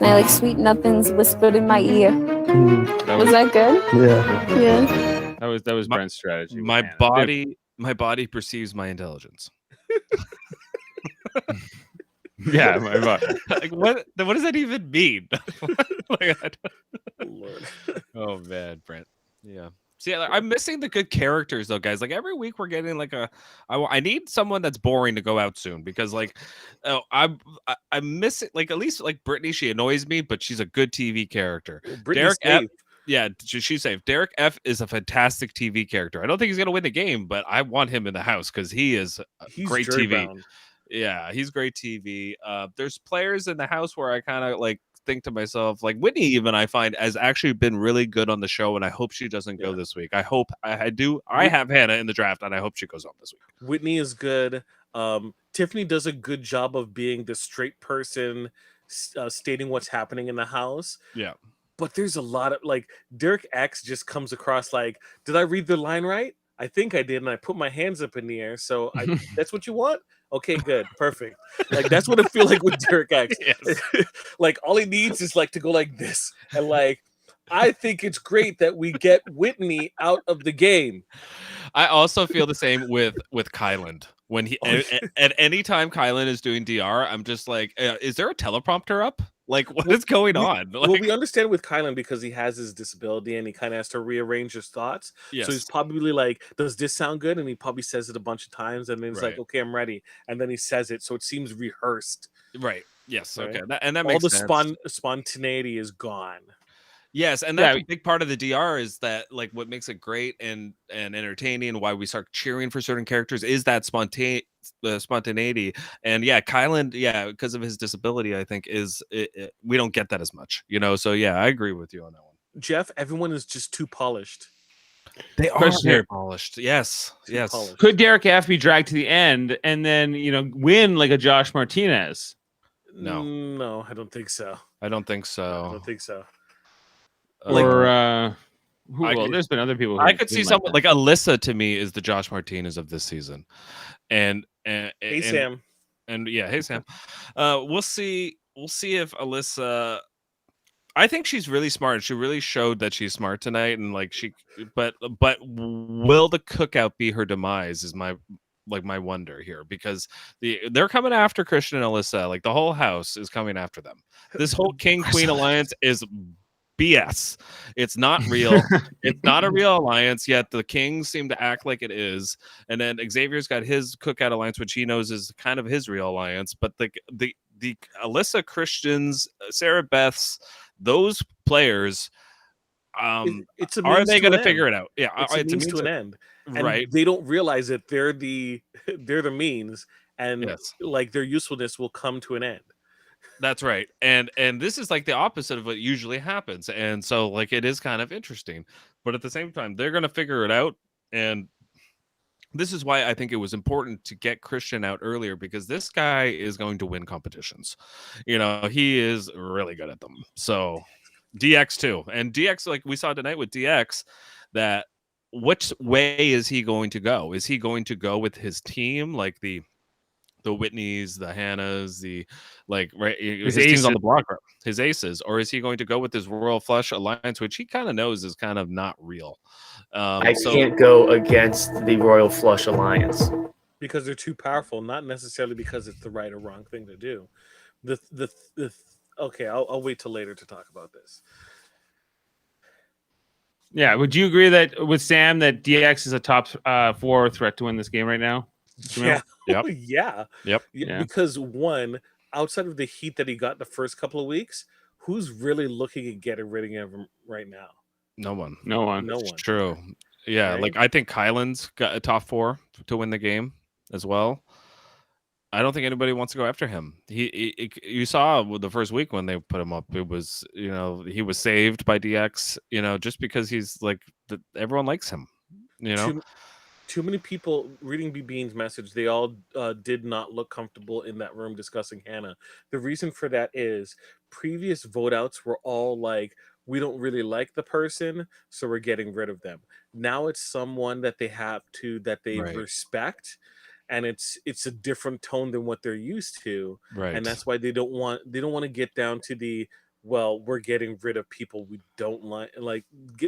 I like sweet nothings whispered in my ear. Was that good? Yeah. That was Brent's strategy. My body perceives my intelligence. Yeah, my body. Like what does that even mean? Oh man, Brent. Yeah. See, I'm missing the good characters though, guys. Like every week we're getting like I need someone that's boring to go out soon because like I'm missing like at least like Brittany. She annoys me, but she's a good TV character. Derek F. Yeah, she's safe. Derek F is a fantastic TV character. I don't think he's gonna win the game, but I want him in the house because he's great TV. Bound. Yeah, he's great TV. There's players in the house where I kind of like think to myself, like Whitney, even I find has actually been really good on the show, and I hope she doesn't go this week. I hope I do. I have Hannah in the draft, and I hope she goes on this week. Whitney is good. Tiffany does a good job of being the straight person, stating what's happening in the house. Yeah. But there's a lot of like Derek X just comes across like, did I read the line right? I think I did, and I put my hands up in the air. So that's what you want? Okay, good, perfect. Like that's what I feel like with Derek X. Yes. Like all he needs is like to go like this, and like I think it's great that we get Whitney out of the game. I also feel the same with Kyland. When he at any time Kylan is doing DR, I'm just like, is there a teleprompter up? Like, what is going on? Like, well, we understand with Kylan because he has his disability and he kind of has to rearrange his thoughts. Yes. So he's probably like, does this sound good? And he probably says it a bunch of times. And then he's like, okay, I'm ready. And then he says it. So it seems rehearsed. Right. Yes. Right? Okay. And that makes sense. Spontaneity is gone. Yes, and that's a big part of the DR is that like what makes it great and entertaining and why we start cheering for certain characters is that spontaneity. And yeah, Kylan, because of his disability, I think we don't get that as much, So yeah, I agree with you on that one. Jeff, everyone is just too polished. They are very polished. Yes, yes. Polished. Could Derek F be dragged to the end and then win like a Josh Martinez? No, I don't think so. I don't think so. I don't think so. Or there's been other people. I could see someone like Alyssa. To me, is the Josh Martinez of this season, and hey Sam, hey Sam. We'll see. We'll see if Alyssa. I think she's really smart. She really showed that she's smart tonight, and like but will the cookout be her demise? Is my wonder here, because they're coming after Christian and Alyssa. Like the whole house is coming after them. This whole King Queen alliance is BS. It's not real. It's not a real alliance, yet the Kings seem to act like it is. And then Xavier's got his cookout alliance, which he knows is kind of his real alliance. But the Alyssa, Christians, Sarah Beth's, those players, are they going to figure it out? Yeah, it's a means to an end, and right? They don't realize that they're the means, and like their usefulness will come to an end. That's right. And this is like the opposite of what usually happens. And so like it is kind of interesting. But at the same time, they're going to figure it out. And this is why I think it was important to get Christian out earlier, because this guy is going to win competitions. He is really good at them. So DX too. And DX, like we saw tonight with DX, that which way is he going to go? Is he going to go with his team, like the Whitneys, the Hannahs, his team's on the block, his aces, or is he going to go with this Royal Flush alliance, which he kind of knows is kind of not real? I can't go against the Royal Flush alliance because they're too powerful, not necessarily because it's the right or wrong thing to do. Okay, I'll wait till later to talk about this. Yeah, would you agree that with Sam that DX is a top 4 threat to win this game right now? Yeah. Yep. Yeah. Because one, outside of the heat that he got the first couple of weeks, who's really looking at getting rid of him right now? No one. It's true. Yeah, right? Like I think Kylan's got a top 4 to win the game as well. I don't think anybody wants to go after him. You saw with the first week when they put him up, it was he was saved by DX. Just because he's like everyone likes him. Too many people reading BB's message. They all did not look comfortable in that room discussing Hannah. The reason for that is previous vote outs were all like, we don't really like the person, so we're getting rid of them. Now it's someone that they respect, and it's a different tone than what they're used to. Right. And that's why they don't want to get down to the, well, we're getting rid of people we don't like.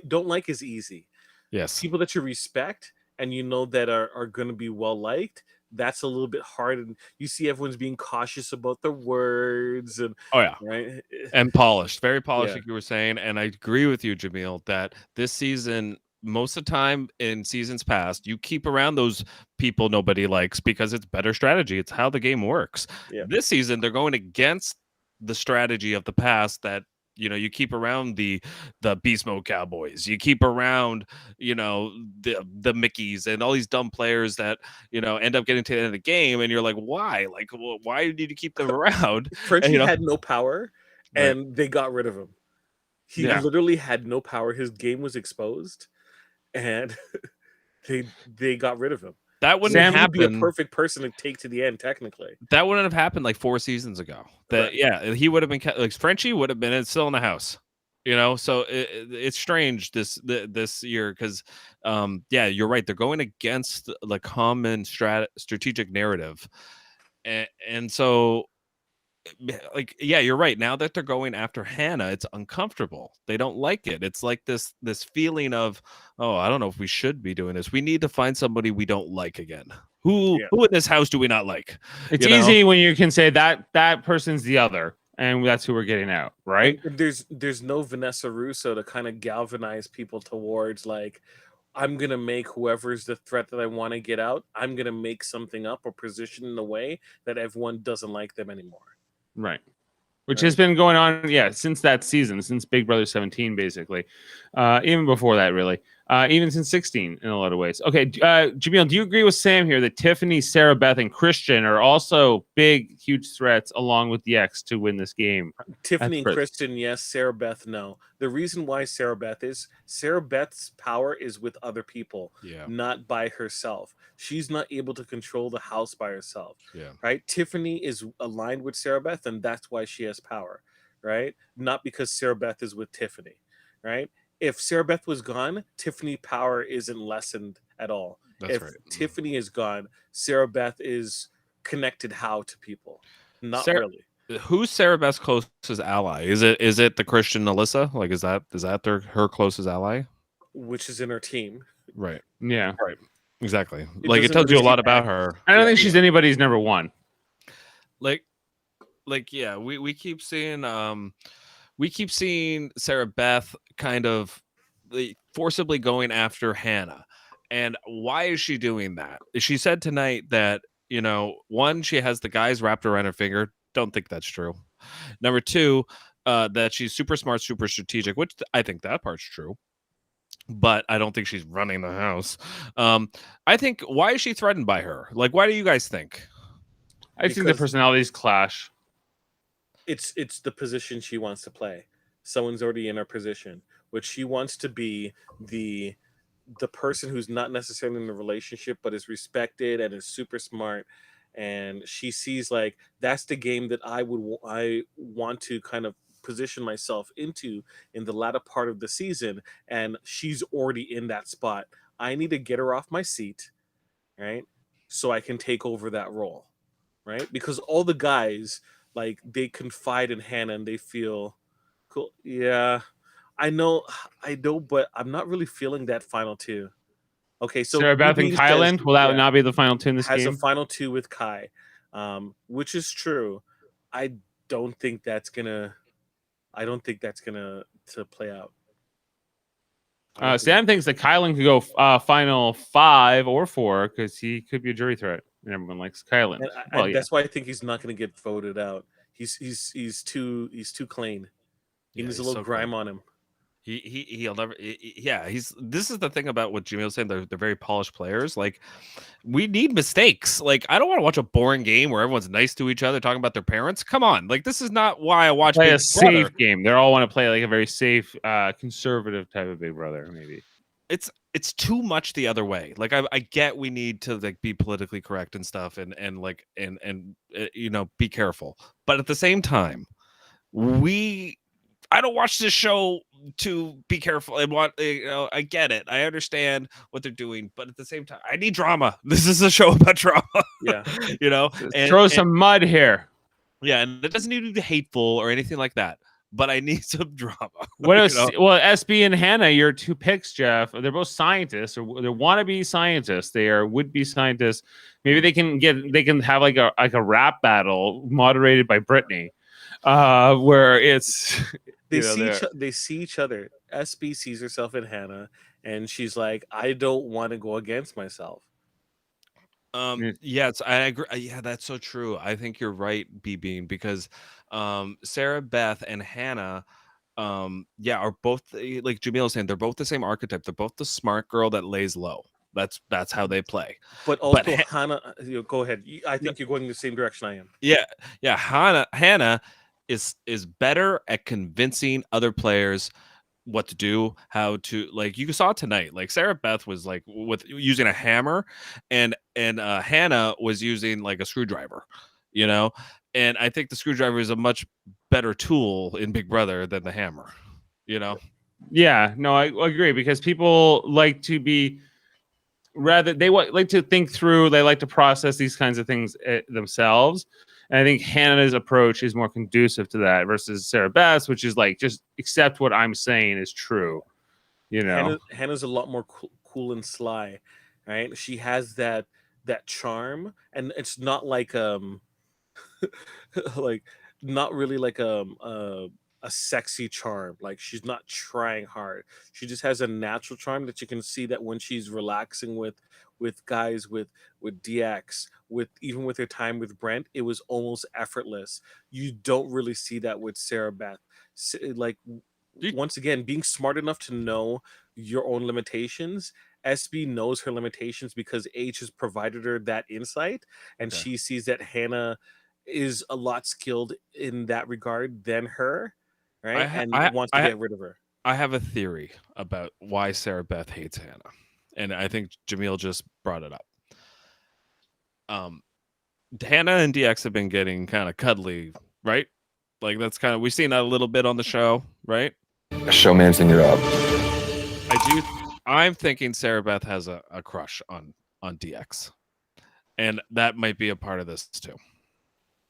Don't like is easy. Yes. People that you respect and that are going to be well liked, that's a little bit hard. And you see everyone's being cautious about their words and right, and polished, very polished, like you were saying. And I agree with you, Jaemeel, that this season, most of the time in seasons past, you keep around those people nobody likes because it's better strategy. It's how the game works. Yeah. This season, they're going against the strategy of the past that you keep around the beast mode cowboys, you keep around the Mickeys and all these dumb players that end up getting to the end of the game, and you're like, why did you keep them around? Frenchie had no power, and they got rid of him. He literally had no power. His game was exposed, and they got rid of him. That wouldn't happen. Be a perfect person to take to the end, technically. That wouldn't have happened like 4 seasons ago. He would have been like Frenchie would have been still in the house. So it's strange this year because you're right. They're going against the common strategic narrative, and so you're right. Now that they're going after Hannah, it's uncomfortable. They don't like it. It's like this feeling of, oh, I don't know if we should be doing this. We need to find somebody we don't like again. Who in this house do we not like? It's easy when you can say that person's the other, and that's who we're getting out, right? And there's no Vanessa Russo to kind of galvanize people towards like, I'm going to make whoever's the threat that I want to get out, I'm going to make something up or position in a way that everyone doesn't like them anymore. Right. which has been going on, since that season, since Big Brother 17, basically. Even before that, really. Even since 16, in a lot of ways. Okay, Jaemeel, do you agree with Sam here that Tiffany, Sarah Beth, and Christian are also big, huge threats along with the X to win this game? Tiffany and Kristen, yes. Sarah Beth, no. The reason why Sarah Beth's power is with other people, not by herself. She's not able to control the house by herself. Right? Tiffany is aligned with Sarah Beth, and that's why she has power. Right? Not because Sarah Beth is with Tiffany. Right? If Sarah Beth was gone, Tiffany power isn't lessened at all. If Tiffany is gone, Sarah Beth is connected how to people? Not really. Who's Sarah Beth's closest ally? Is it the Christian Alyssa? Like, is that her closest ally? Which is in her team. Right. Yeah. Right. Exactly. It tells you a lot about her. I don't think she's anybody's number one. We keep seeing Sarah Beth kind of forcibly going after Hannah. And why is she doing that? She said tonight that, one, she has the guys wrapped around her finger. Don't think that's true. Number two, that she's super smart, super strategic, which I think that part's true. But I don't think she's running the house. I think, why is she threatened by her? Like, why do you guys think? I think the personalities clash. It's the position she wants to play. Someone's already in her position, which she wants to be the person who's not necessarily in a relationship but is respected and is super smart, and she sees like that's the game that I want to kind of position myself into in the latter part of the season, and she's already in that spot. I need to get her off my seat, right, so I can take over that role, right? Because all the guys, like, they confide in Hannah and they feel cool. Yeah, I know, but I'm not really feeling that final two. Okay, so Sarah Beth and Kylan, will that not be the final two in this game? Has a final two with Kai, which is true. I don't think that's gonna to play out. Sam thinks that Kylan could go final 5 or 4 because he could be a jury threat, and everyone likes Kylan. And that's why I think he's not going to get voted out. He's too clean. He needs a little grime on him. He'll never. This is the thing about what Jaemeel was saying. They're very polished players. Like, we need mistakes. Like, I don't want to watch a boring game where everyone's nice to each other, talking about their parents. Come on, like, this is not why I watch a safe game. They all want to play like a very safe, conservative type of Big Brother. Maybe it's too much the other way. Like, I get we need to like be politically correct and stuff, and be careful. But at the same time, I don't watch this show to be careful and want, I get it. I understand what they're doing, but at the same time, I need drama. This is a show about drama. Yeah. Throw some mud here. Yeah. And it doesn't need to be hateful or anything like that, but I need some drama. What else? Well, SB and Hannah, your two picks, Jeff, they're both scientists, or they're wannabe scientists. They are would-be scientists. Maybe they can have like a rap battle moderated by Brittany, where it's they see each other. SB sees herself in Hannah, and she's like, I don't want to go against myself. Yes, I agree. Yeah, that's so true. I think you're right, B-Bean, because Sarah Beth and Hannah are both, like Jaemeel was saying, they're both the same archetype. They're both the smart girl that lays low. That's how they play. But also Hannah, go ahead. I think you're going the same direction I am. Yeah. Hannah is better at convincing other players what to do, how to, like, you saw tonight, like Sarah Beth was like with using a hammer, and Hannah was using like a screwdriver, and I think the screwdriver is a much better tool in Big Brother than the hammer. Yeah, no, I agree, because people like to be like to think through, they like to process these kinds of things themselves. And I think Hannah's approach is more conducive to that versus Sarah Beth's, which is like, just accept what I'm saying is true. Hannah's a lot more cool and sly, right? She has that charm, and it's not like like not really like a sexy charm. Like, she's not trying hard. She just has a natural charm that you can see that when she's relaxing with with guys with DX, even with their time with Brent, it was almost effortless. You don't really see that with Sarah Beth. Like, once again, being smart enough to know your own limitations. SB knows her limitations because H has provided her that insight, and she sees that Hannah is a lot skilled in that regard than her, right? And wants to get rid of her. I have a theory about why Sarah Beth hates Hannah, and I think Jaemeel just brought it up. Hannah and DX have been getting kind of cuddly, right? Like that's kind of, we've seen that a little bit on the show, right? Showman's in your up. I'm thinking Sarah Beth has a crush on DX, and that might be a part of this too.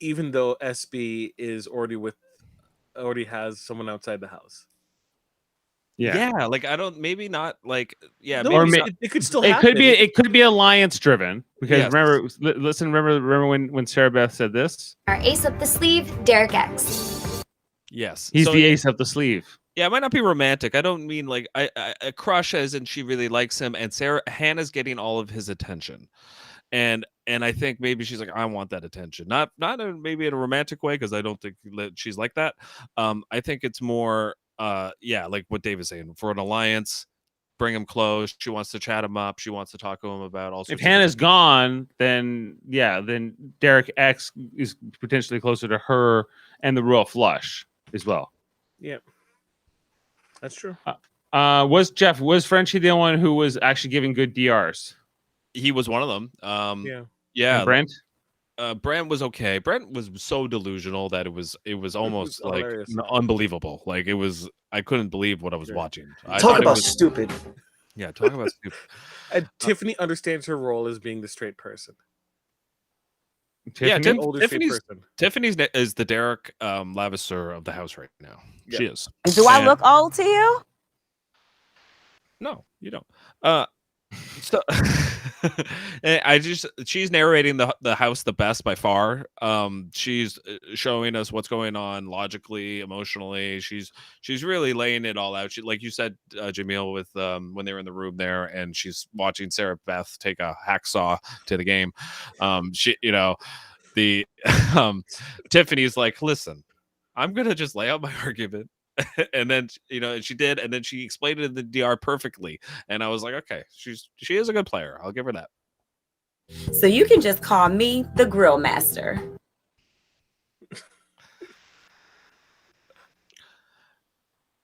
Even though SB is already has someone outside the house. Yeah, like I don't, maybe not like, yeah, No, maybe it could still it happen. could be alliance driven because Yes. remember when Sarah Beth said this? Our ace up the sleeve, Derek X. yes, He's So, the ace up the sleeve. yeah, it might not be romantic. I don't mean like a crush as in she really likes him, and Hannah's getting all of his attention, and I think maybe she's like, I want that attention, not maybe in a romantic way, because I don't think she's like that. I think it's more like what Dave is saying, for an alliance, bring him close. She wants to chat him up. She wants to talk to him about all sorts If Hannah's gone, then Derek X is potentially closer to her and the Royal Flush as well. Yeah, that's true. Was Frenchie the only one who was actually giving good DRs? He was one of them. And Brent? Brent was okay. Brent was so delusional that it was almost like hilarious. unbelievable. Like I couldn't believe what I was watching. Talk about stupid. Yeah, talk about stupid. And Tiffany understands her role as being the straight person. Tiffany? Older straight person. Tiffany's is the Derek Lavisser of the house right now. Yeah. She is. Do I look old to you? No, you don't. So she's narrating the house the best by far. She's showing us what's going on logically, emotionally. She's really laying it all out. She, like you said, Jaemeel, with when they were in the room there, and she's watching Sarah Beth take a hacksaw to the game. The Tiffany's like, listen, I'm gonna just lay out my argument. And then she did, and then she explained it in the DR perfectly, and I was like, okay, she is a good player. I'll give her that. So you can just call me the grill master.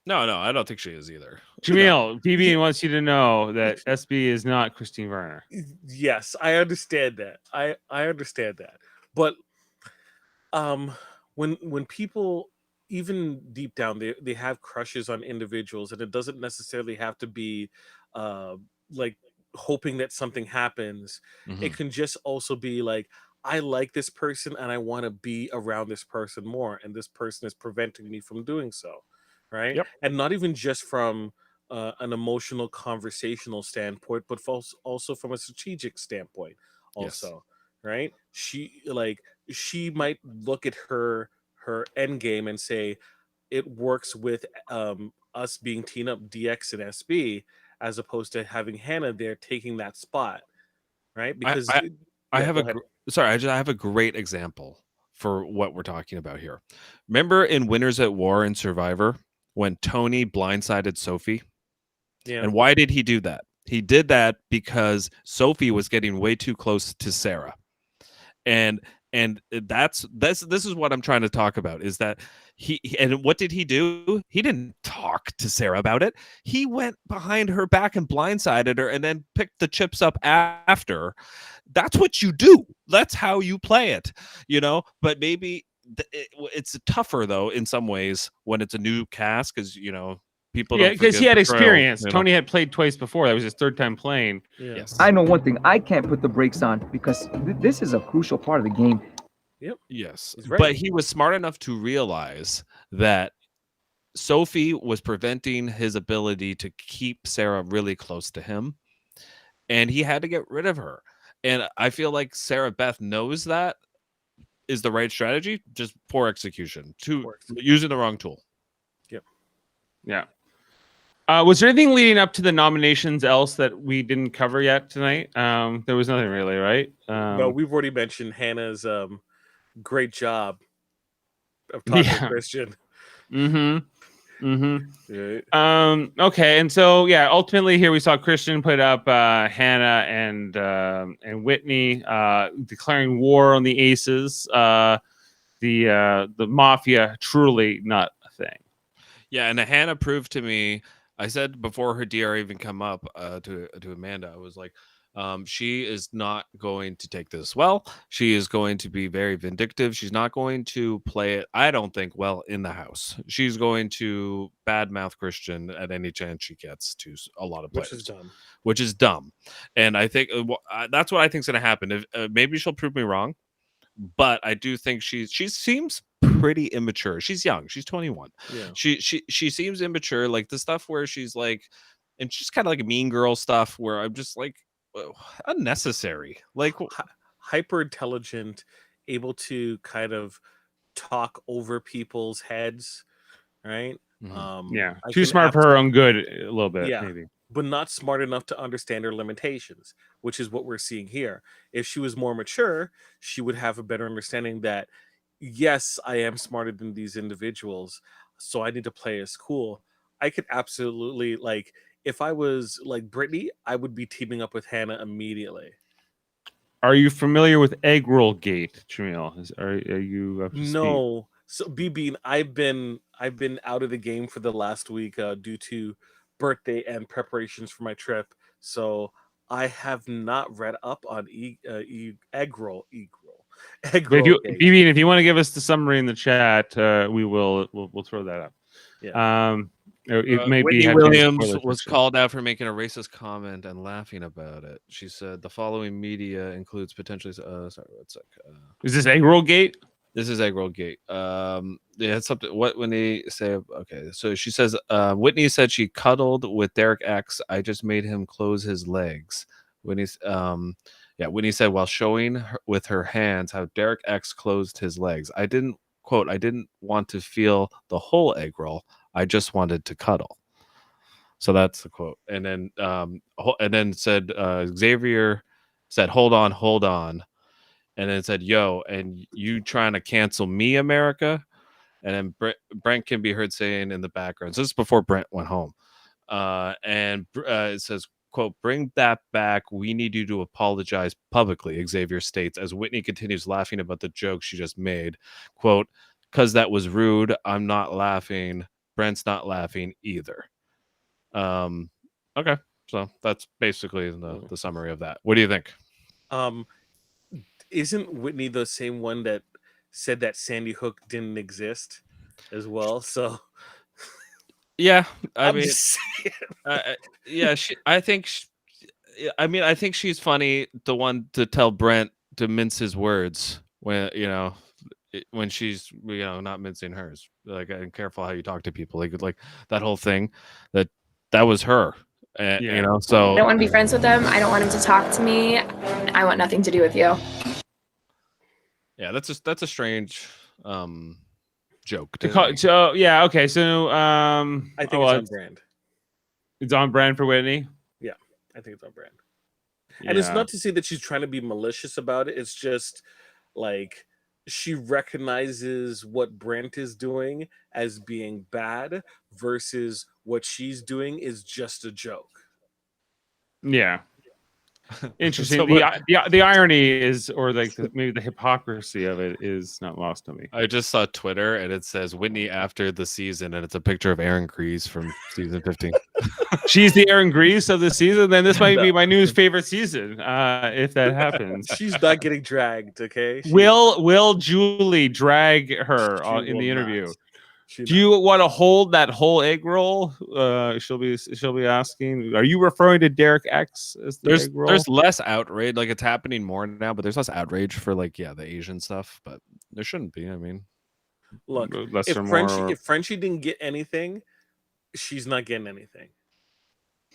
No, I don't think she is either. Jaemeel, BB wants you to know that SB is not Christine Werner. Yes, I understand that. I understand that. But when people, even deep down, they have crushes on individuals, and it doesn't necessarily have to be like hoping that something happens. Mm-hmm. It can just also be like, I like this person and I want to be around this person more, and this person is preventing me from doing so, right? Yep. And not even just from an emotional conversational standpoint, but also from a strategic standpoint also. Yes. Right? She might look at her end game and say it works with us being teamed up DX and SB, as opposed to having Hannah there taking that spot, right? Because I have a great example for what we're talking about here. Remember in Winners at War and Survivor when Tony blindsided Sophie? Yeah. And why did he do that? He did that because Sophie was getting way too close to Sarah. And this is what I'm trying to talk about, is that and what did he do? He didn't talk to Sarah about it. He went behind her back and blindsided her and then picked the chips up after. That's what you do. That's how you play it, but maybe it's tougher though in some ways when it's a new cast, because people because he had experience. Tony had played twice before. That was his third time playing. Yeah. Yes. I know one thing. I can't put the brakes on because this is a crucial part of the game. Yep. Yes. Right. But he was smart enough to realize that Sophie was preventing his ability to keep Sarah really close to him, and he had to get rid of her. And I feel like Sarah Beth knows that is the right strategy, just poor execution, using the wrong tool. Yep. Yeah. Was there anything leading up to the nominations else that we didn't cover yet tonight? There was nothing really, right? No, we've already mentioned Hannah's great job of talking to Christian. Right. Okay, and so ultimately here we saw Christian put up Hannah and Whitney declaring war on the Aces. The mafia truly not a thing. Yeah, and Hannah proved to me. I said before her DR even come up to Amanda, I was like, she is not going to take this well. She is going to be very vindictive. She's not going to play it, I don't think, well in the house. She's going to badmouth Christian at any chance she gets to a lot of players, which is dumb. And I think that's what I think is going to happen. If, maybe she'll prove me wrong, but I do think she seems pretty immature. She's young. She's 21. Yeah. She seems immature. Like the stuff where she's like, and she's kind of like a mean girl stuff where I'm just like, unnecessary. Like hyper intelligent, able to kind of talk over people's heads, right? Too smart for her own good a little bit, maybe. But not smart enough to understand her limitations, which is what we're seeing here. If she was more mature, she would have a better understanding that, yes, I am smarter than these individuals, so I need to play as cool. I could absolutely, like, if I was like Brittany, I would be teaming up with Hannah immediately. Are you familiar with Egg Roll Gate, Jaemeel? Are you up to No. So BB, I've been out of the game for the last week due to birthday and preparations for my trip, so I have not read up on egg roll. BB, if you want to give us the summary in the chat, we'll throw that up. Yeah. Whitney Williams was called out for making a racist comment and laughing about it. She said the following media includes potentially. Sorry, one sec. Is this Egg Roll Gate? This is Egg Roll Gate. It's something. What when they say? Okay, so she says Whitney said she cuddled with Derek X. I just made him close his legs. Whitney said while showing with her hands how Derek X closed his legs. I didn't want to feel the whole egg roll. I just wanted to cuddle. So that's the quote. And then said Xavier said, hold on. And then said, yo, and you trying to cancel me, America? And then Brent can be heard saying in the background. So this is before Brent went home. It says, quote, bring that back. We need you to apologize publicly, Xavier states, as Whitney continues laughing about the joke she just made. Quote, because that was rude. I'm not laughing. Brent's not laughing either. Okay. So that's basically the summary of that. What do you think? Isn't Whitney the same one that said that Sandy Hook didn't exist as well? So yeah, I think she's funny. The one to tell Brent to mince his words when she's not mincing hers. Like, and careful how you talk to people. Like that whole thing that was her. So I don't want to be friends with him. I don't want him to talk to me. I want nothing to do with you. Yeah, that's a strange joke. So yeah, okay. So I think it's on brand. It's on brand for Whitney. Yeah, I think it's on brand. Yeah. And it's not to say that she's trying to be malicious about it. It's just like she recognizes what Brent is doing as being bad versus what she's doing is just a joke. Yeah. Interesting. The irony is, or like maybe the hypocrisy of it is not lost on me. I just saw Twitter and it says Whitney after the season, and it's a picture of Aaron Grease from season 15. She's the Aaron Grease of the season. Then this might be my new favorite season, if that happens. She's not getting dragged. Okay. Will Julie drag her in the interview? Do you want to hold that whole egg roll? She'll be asking. Are you referring to Derek X as the egg roll? There's less outrage. Like, it's happening more now, but there's less outrage for the Asian stuff. But there shouldn't be. I mean, look, if Frenchie didn't get anything, she's not getting anything.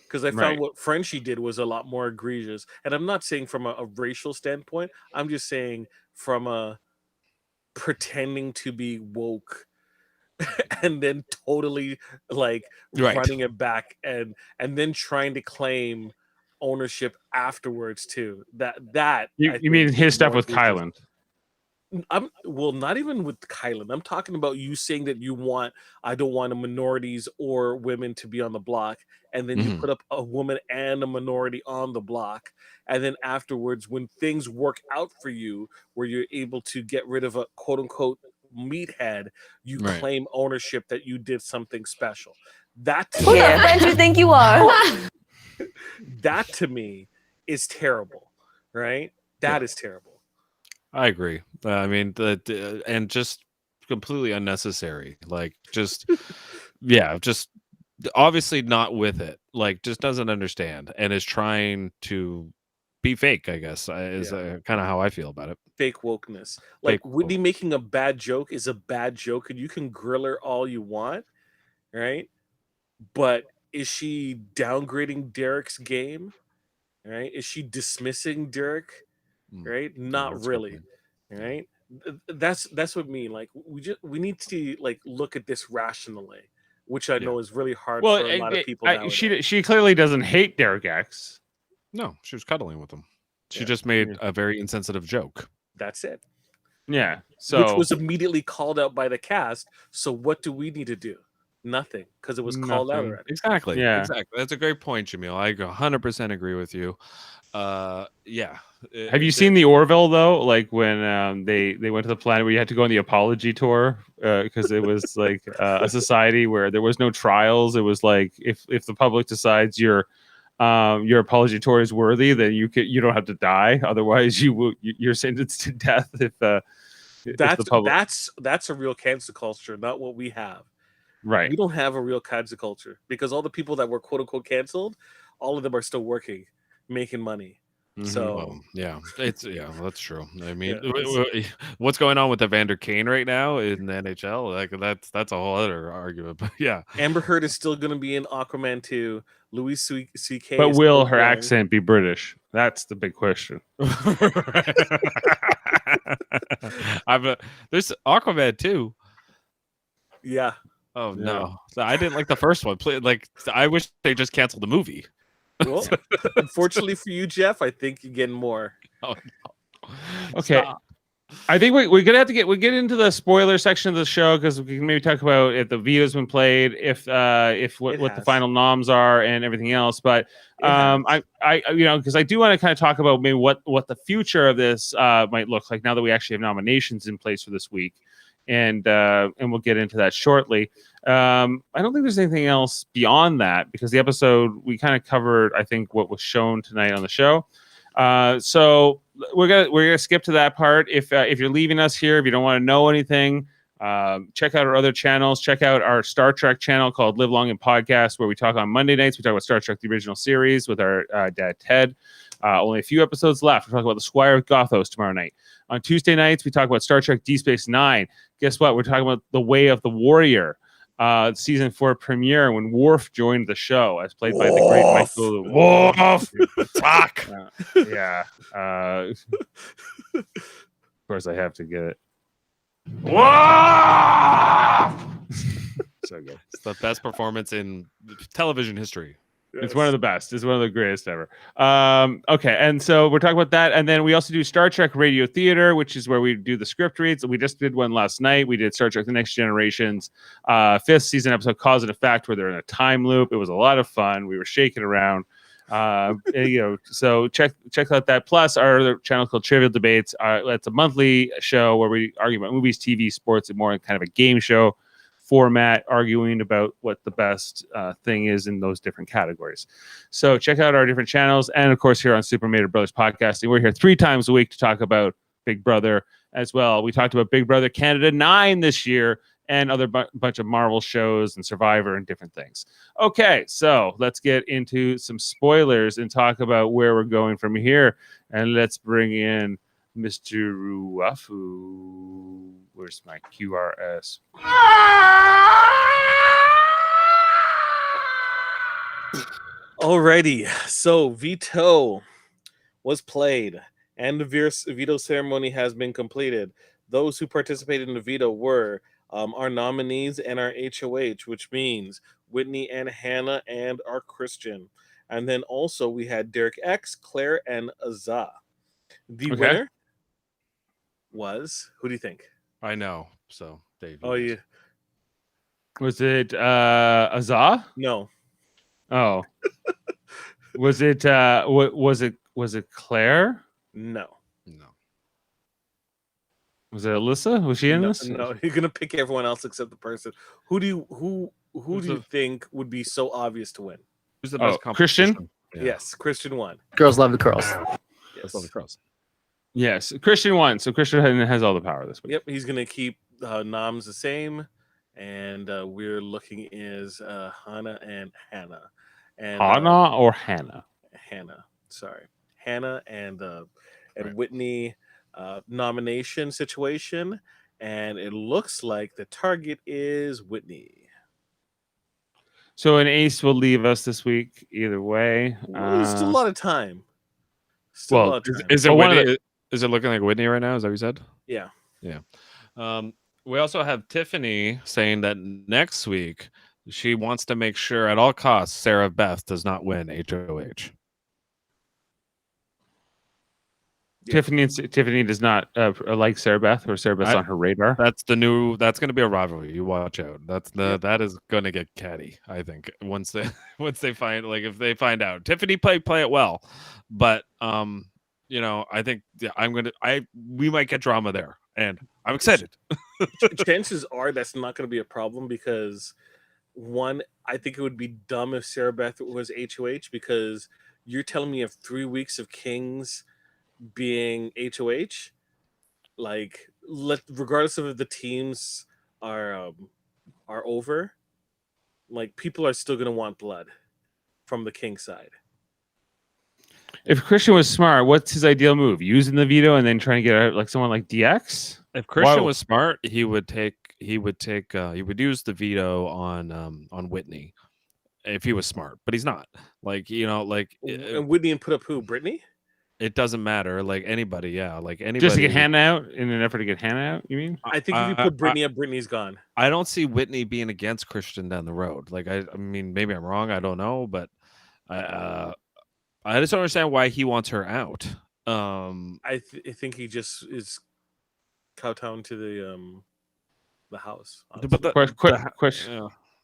Because I found what Frenchie did was a lot more egregious. And I'm not saying from a racial standpoint. I'm just saying from a pretending to be woke and then totally like Right. running it back and then trying to claim ownership afterwards too. That You mean his stuff with Kylan? Well, not even with Kylan. I'm talking about you saying that I don't want minorities or women to be on the block, and then you put up a woman and a minority on the block, and then afterwards, when things work out for you, where you're able to get rid of a quote unquote meathead, you claim ownership that you did something special. That to Who the friend you think you are? that to me is terrible, right? That is terrible. I agree. I mean, and just completely unnecessary. Like, just just obviously not with it. Like, just doesn't understand and is trying to be fake. I guess is kind of how I feel about it. Fake wokeness. Like Whitney making a bad joke is a bad joke, and you can grill her all you want, right? But is she downgrading Derek's game? Right? Is she dismissing Derek? Right? Not really. Right? That's what I mean. Like we need to like look at this rationally, which I know is really hard for a lot of people. She clearly doesn't hate Derek X. No, she was cuddling with him. She just made a very insensitive joke. That's it. Yeah. So which was immediately called out by the cast. So what do we need to do? Nothing, because it was called out already. Exactly. Yeah. Exactly. That's a great point, Jaemeel. I 100% agree with you. Yeah. Have you seen the Orville though? Like when they went to the planet where you had to go on the apology tour because it was like a society where there was no trials. It was like if the public decides your apology tour is worthy, then you don't have to die. Otherwise, you're sentenced to death if the public. That's a real cancel culture, not what we have. Right. We don't have a real cancel culture because all the people that were quote unquote canceled, all of them are still working, making money. So that's true. I mean, what's going on with Evander Kane right now in the NHL? Like that's a whole other argument. But yeah, Amber Heard is still going to be in Aquaman 2. Louis C.K. But will her accent be British? That's the big question. There's Aquaman 2. Yeah. Oh no, I didn't like the first one. Like I wish they just canceled the movie. Well, unfortunately for you, Jeff, I think you're getting more. Oh, no. Okay. Stop. I think we're gonna have to get into the spoiler section of the show because we can maybe talk about if the veto's been played, if what the final noms are and everything else. But I because I do want to kind of talk about maybe what the future of this might look like now that we actually have nominations in place for this week. And we'll get into that shortly. I don't think there's anything else beyond that because the episode we kind of covered, I think, what was shown tonight on the show. So we're gonna skip to that part. If you're leaving us here, if you don't want to know anything, check out our other channels. Check out our Star Trek channel called Live Long and Podcast, where we talk on Monday nights. We talk about Star Trek the original series with our dad Ted. Only a few episodes left. We're talking about the Squire of Gothos tomorrow night. On Tuesday nights, we talk about Star Trek Deep Space Nine. Guess what? We're talking about The Way of the Warrior, season 4 premiere when Worf joined the show, as played by the great Michael Worf. Fuck. Of course, I have to get it. Worf. So good. It's the best performance in television history. Yes. It's one of the best. It's one of the greatest ever. Okay, and so we're talking about that, and then we also do Star Trek Radio Theater, which is where we do the script reads. We just did one last night. We did Star Trek: The Next Generation's 5th season episode, Cause and Effect, where they're in a time loop. It was a lot of fun. We were shaking around. So check out that. Plus, our other channel called Trivial Debates. That's a monthly show where we argue about movies, TV, sports, and more kind of a game show format, arguing about what the best thing is in those different categories. So check out our different channels. And of course, here on Super Mader Brothers Podcasting, we're here 3 times a week to talk about Big Brother as well. We talked about Big Brother Canada 9 this year and other bunch of Marvel shows and Survivor and different things. Okay, so let's get into some spoilers and talk about where we're going from here. And let's bring in Mr. Ruafu. Where's my QRS? Alrighty, so veto was played and the veto ceremony has been completed. Those who participated in the veto were our nominees and our HOH, which means Whitney and Hannah and our Christian. And then also we had Derek X, Claire, and Azah. The winner was, who do you think? I know. So Dave. Oh, yeah. Was it Azah? No. Oh. Was it was it Claire? No. Was it Alyssa? Was she in this? No, you're gonna pick everyone else except the person. Who do you think would be so obvious to win? Who's the best Christian? Yeah. Yes, Christian won. Girls love the curls. Girls love the curls. Yes, Christian won. So Christian has all the power this week. Yep, he's gonna keep noms the same, and we're looking is Hannah and Hannah. And Hannah or Hannah? Hannah, sorry, Hannah and Whitney nomination situation, and it looks like the target is Whitney. So an ace will leave us this week either way. There's still a lot of time. Is it Whitney? Is it looking like Whitney right now? Is that what you said? Yeah. Yeah. We also have Tiffany saying that next week she wants to make sure at all costs Sarah Beth does not win HOH. Yeah. Tiffany does not like Sarah Beth, or Sarah Beth's on her radar. That's going to be a rivalry. You watch out. That is going to get catty. I think once they find, like, if they find out Tiffany play it well, but I think we might get drama there, and I'm excited. Chances are that's not going to be a problem because, one, I think it would be dumb if Sarah Beth was HOH, because you're telling me of 3 weeks of Kings being HOH, like, regardless of if the teams are over, like, people are still going to want blood from the King side. If Christian was smart, what's his ideal move? Using the veto and then trying to get out like someone like DX? If Christian was smart, he would use the veto on Whitney if he was smart, but he's not. And Whitney put up who? Brittany? It doesn't matter. Like anybody, yeah. Like anybody. Just to get Hannah out in an effort to get Hannah out, you mean? I think if you put Brittany up, Brittany's gone. I don't see Whitney being against Christian down the road. Like I mean, maybe I'm wrong. I don't know, but I just don't understand why he wants her out. I think he just is kowtowing to the house. But the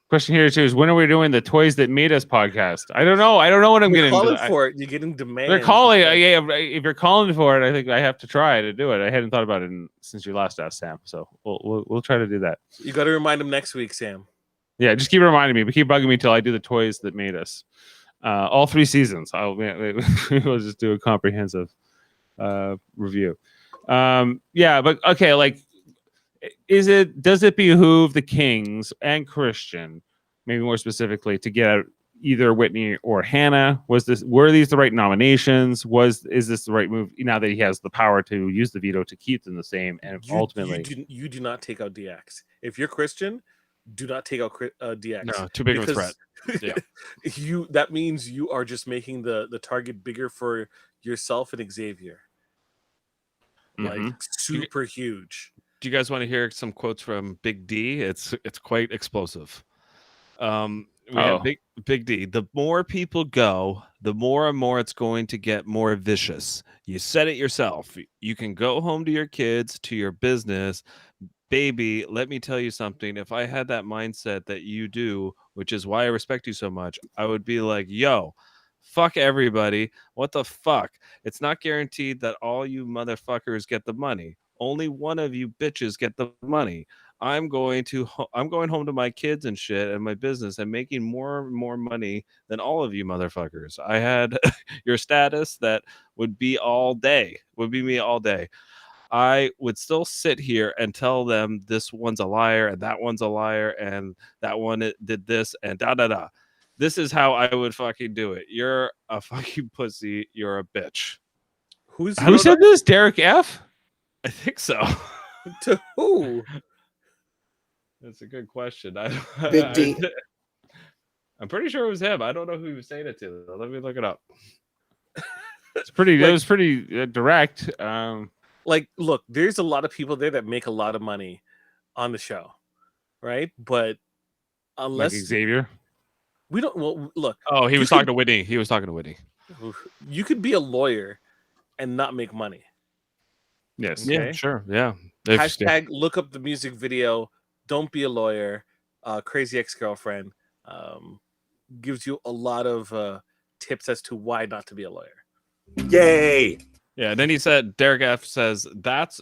question here too is, when are we doing the Toys That Made Us podcast? I don't know. I don't know what I'm getting. Calling for it. You're getting demand. They're calling. Yeah, if you're calling for it, I think I have to try to do it. I hadn't thought about it since you last asked, Sam. So we'll try to do that. You got to remind him next week, Sam. Yeah, just keep reminding me, but keep bugging me till I do the Toys That Made Us. All 3 seasons. We'll just do a comprehensive review. Yeah, but okay, like, does it behoove the Kings and Christian, maybe more specifically, to get out either Whitney or Hannah? Were these the right nominations? Is this the right move now that he has the power to use the veto to keep them the same? And ultimately, you do not take out DX. If you're Christian, do not take out DX. No, too big of a threat. Yeah, that means you are just making the target bigger for yourself and Xavier. Like super huge. Do you guys want to hear some quotes from Big D? It's quite explosive. We have Big D. The more people go, the more and more it's going to get more vicious. You said it yourself. You can go home to your kids, to your business. Baby, let me tell you something. If I had that mindset that you do, which is why I respect you so much, I would be like, yo, fuck everybody. What the fuck? It's not guaranteed that all you motherfuckers get the money. Only one of you bitches get the money. I'm going home to my kids and shit and my business and making more and more money than all of you motherfuckers. I had your status that would be me all day. I would still sit here and tell them this one's a liar and that one's a liar and that one did this and da-da-da. This is how I would fucking do it. You're a fucking pussy. You're a bitch. Who said this? Derek F? I think so. To who? That's a good question. Big D. I'm pretty sure it was him. I don't know who he was saying it to. Let me look it up. It was pretty direct. Like, look, there's a lot of people there that make a lot of money on the show. right? But unless Like Xavier. we don't, well, look. Oh, he you was could- talking to Whitney. He was talking to Whitney. You could be a lawyer and not make money. Yes. Okay. Yeah, sure. Yeah. Hashtag look up the music video. Don't be a lawyer. Crazy ex-girlfriend gives you a lot of tips as to why not to be a lawyer. Yay! Yeah. And then he said, Derek F says, that's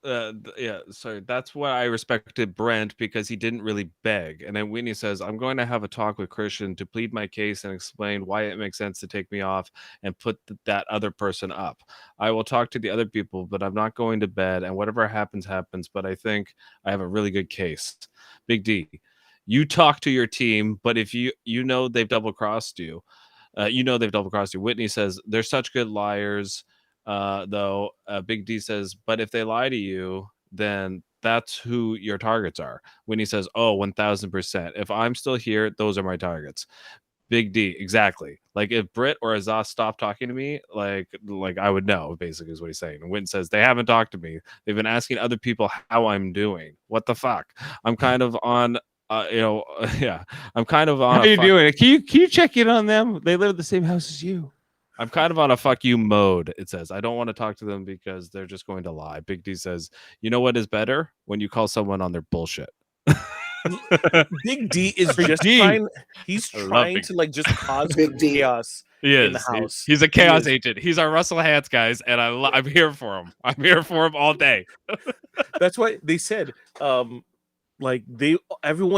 that's why I respected Brent, because he didn't really beg. And then Whitney says, I'm going to have a talk with Christian to plead my case and explain why it makes sense to take me off and put that other person up. I will talk to the other people, but I'm not going to bed, and whatever happens, happens. But I think I have a really good case. Big D, you talk to your team, but if you know they've double crossed you, Whitney says, they're such good liars. Though Big D says, but if they lie to you, then that's who your targets are. When he says, oh, 1000%. If I'm still here, those are my targets. Big D, exactly. Like if Britt or Azaz stopped talking to me, like I would know, basically is what he's saying. And Wynn says, they haven't talked to me. They've been asking other people how I'm doing. What the fuck? I'm kind of on I'm kind of on. How are you doing? Can you check in on them? They live in the same house as you. I'm kind of on a fuck you mode. It says, I don't want to talk to them because they're just going to lie. Big D says, you know what is better? When you call someone on their bullshit. Big D is just trying. He's trying to like just cause chaos in the house. He's a chaos agent. He's our Russell Hantz, guys, and I'm here for him. I'm here for him all day. That's why they said, everyone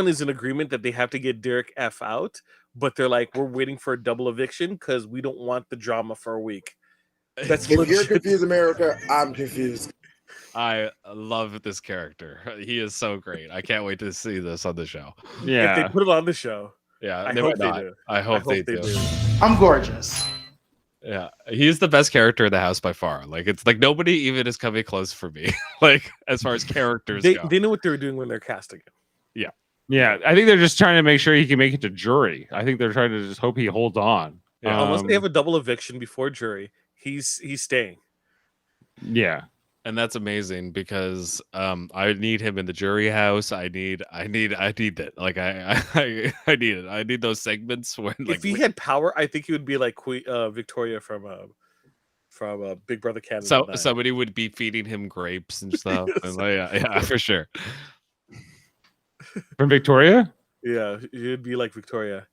is in agreement that they have to get Derek F out, but they're like, we're waiting for a double eviction because we don't want the drama for a week. That's if you're confused, America, I'm confused. I love this character. He is so great. I can't wait to see this on the show. Yeah, if they put it on the show. Yeah, I hope they do. I hope they do. I'm gorgeous. Yeah, he's the best character in the house by far. Like it's like nobody even is coming close for me. Like as far as characters go. They know what they're doing when they're casting him. Yeah. Yeah, I think they're just trying to make sure he can make it to jury. I think they're trying to just hope he holds on. Yeah. Unless they have a double eviction before jury, he's staying. Yeah. And that's amazing because I need him in the jury house. I need it. Like I need it. I need those segments when if he had power, I think he would be like Victoria from Big Brother Canada. So somebody would be feeding him grapes and stuff. And yeah, for sure. From Victoria? Yeah, he'd be like Victoria.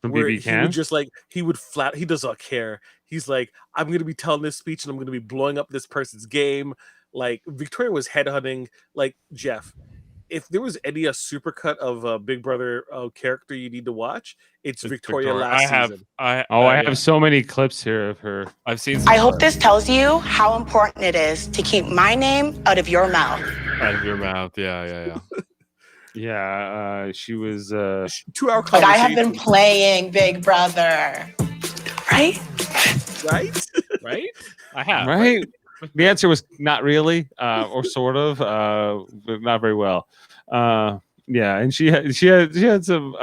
From where BB he Can? would just like he does not care. He's like, I'm gonna be telling this speech and I'm gonna be blowing up this person's game. Like Victoria was headhunting. Like Jeff, if there was any supercut of a Big Brother character you need to watch, it's Victoria last season. I have so many clips here of her. I've seen. I hope this tells you how important it is to keep my name out of your mouth. Out of your mouth, yeah. Yeah, she was 2 hour. Like I have been playing Big Brother, right? Right. I have. Right. The answer was not really, or sort of, but not very well. Yeah, and she had some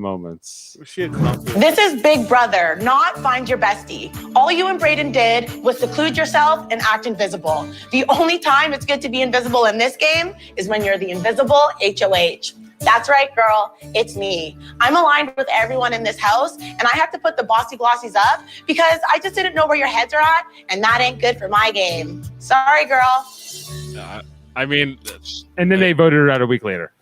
moments. This is Big Brother, not Find Your Bestie. All you and Brayden did was seclude yourself and act invisible. The only time it's good to be invisible in this game is when you're the invisible HOH. That's right, girl. It's me. I'm aligned with everyone in this house, and I have to put the bossy glossies up because I just didn't know where your heads are at, and that ain't good for my game. Sorry, girl. I mean, and then they voted her out a week later.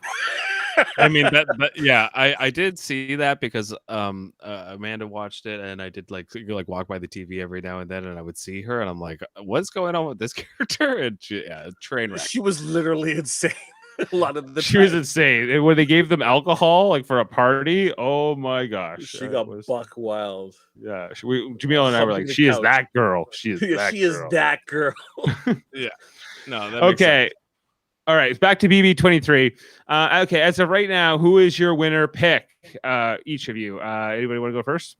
I mean, I did see that because Amanda watched it, and I did like walk by the TV every now and then, and I would see her, and I'm like, what's going on with this character? And train wreck. She was literally insane. A lot of the she was insane. And when they gave them alcohol, like for a party, oh my gosh, she got buck wild. Yeah, Jaemeel and I were like, she is that girl. She is that girl. Yeah. No. That okay. All right, back to BB23. Okay, as of right now, who is your winner pick? Each of you. Anybody want to go first?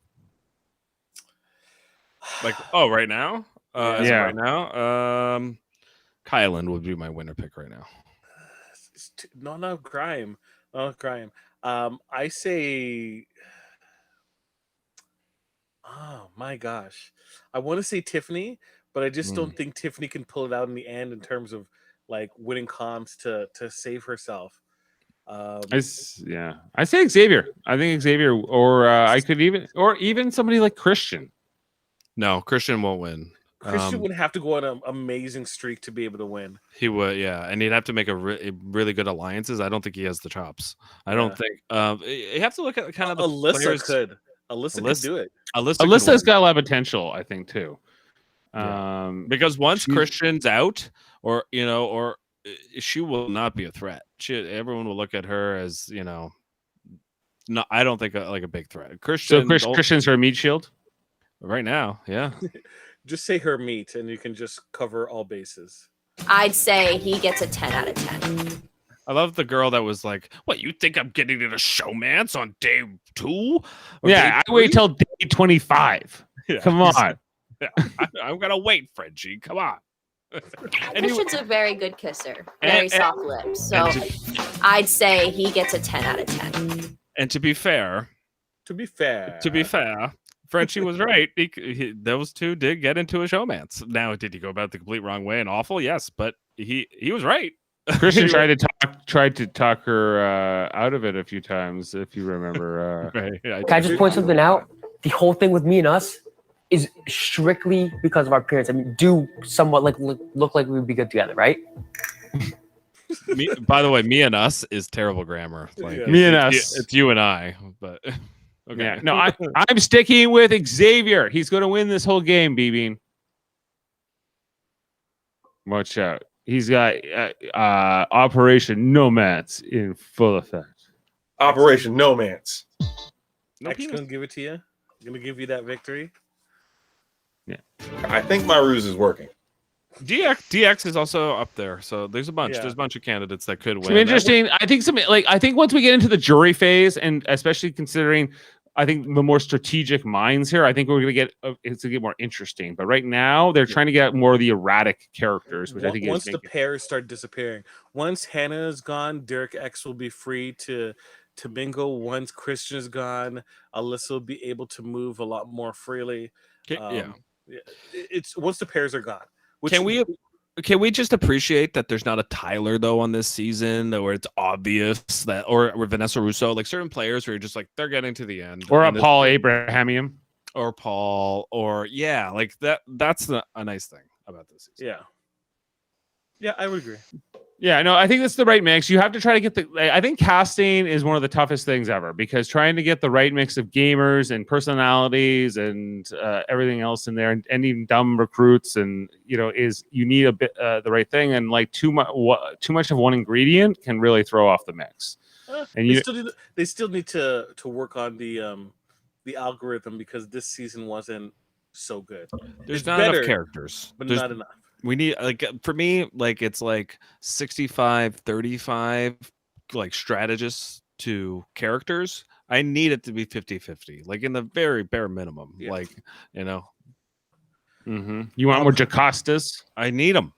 Right now? Yeah. Right now, Kylan would be my winner pick right now. Not Grime. I say, oh my gosh, I want to say Tiffany, but I just don't think Tiffany can pull it out in the end in terms of like winning comps to save herself. I say Xavier. I think Xavier, or I could even somebody like Christian. No, Christian won't win. Christian would have to go on an amazing streak to be able to win. He would, yeah, and he'd have to make really good alliances. I don't think he has the chops. I don't think. You have to look at kind of the Alyssa players. could. Alyssa could do it. Alyssa's got a lot of potential, I think, too. Because once Christian's out, or she will not be a threat. Everyone will look at her as no, I don't think like a big threat. Christian's her meat shield right now. Yeah. Just say her meat, and you can just cover all bases. I'd say he gets a 10 out of 10. I love the girl that was like, "What, you think I'm getting into showmance on day 2?" Yeah, I wait till day 25. Yeah. Come on. Yeah, I'm gonna wait, Frenchie. Come on. Christian's a very good kisser, very soft lips. So I'd say he gets a 10 out of 10. And to be fair, Frenchie was right. Those two did get into a showmance. Now, did he go about the complete wrong way and awful? Yes, but he was right. Christian tried to talk her out of it a few times, if you remember. Right. Can I just point something out? The whole thing with me and us is strictly because of our parents. I mean, do somewhat look like we would be good together, right? By the way, me and us is terrible grammar. Like, me and us. It's you and I, but okay. Yeah, no, I'm sticking with Xavier. He's going to win this whole game, BB. Watch out. He's got Operation Nomads in full effect. Operation Nomads. Actually going to give it to you. Going to give you that victory. Yeah. I think my ruse is working. DX is also up there, so there's a bunch. Yeah. There's a bunch of candidates that could win. It's interesting. I think once we get into the jury phase, and especially considering, I think the more strategic minds here, I think we're going to it's going to get more interesting. But right now, they're trying to get more of the erratic characters, which I think once the pairs start disappearing, once Hannah is gone, Derek X will be free to mingle. Once Christian is gone, Alyssa will be able to move a lot more freely. It's once the pairs are gone. Can we just appreciate that there's not a Tyler though on this season, where it's obvious that, or Vanessa Russo, like certain players where you're just like they're getting to the end, or a Paul Abrahamian, or Paul, or like that. That's a nice thing about this season. Yeah, I would agree. Yeah, no, I think that's the right mix. You have to try to get I think casting is one of the toughest things ever, because trying to get the right mix of gamers and personalities and everything else in there, and even dumb recruits, and you need a bit the right thing, and like too much of one ingredient can really throw off the mix. And they still need to work on the algorithm, because this season wasn't so good. There's not enough characters, but not enough. We need, for me, it's 65-35, strategists to characters. I need it to be 50-50, in the very bare minimum. Yeah. Mm-hmm. You want more Jocastas? I need them.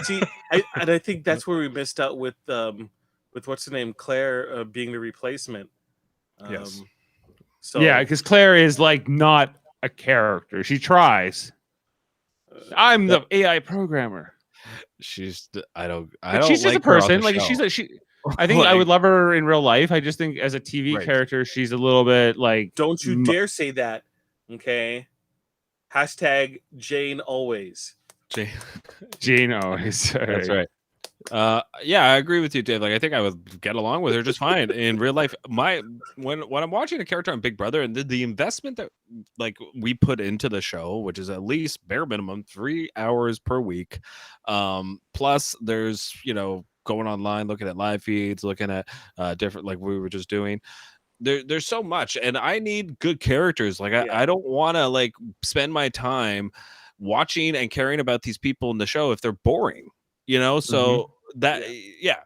See, I think that's where we missed out with what's the name, Claire being the replacement. Yes. So yeah, because Claire is not a character. She tries. I'm the AI programmer. She's she's just like a person. I think I would love her in real life. I just think as a TV character, she's a little bit Don't you dare say that. Okay. Hashtag Jane always. Jane always. That's right. Yeah, I agree with you, Dave. I think I would get along with her just fine in real life. When I'm watching a character on Big Brother, and the investment that we put into the show, which is at least bare minimum 3 hours per week, plus there's going online, looking at live feeds, looking at different, we were just doing. There's so much, and I need good characters. I don't want to spend my time watching and caring about these people in the show if they're boring. So that,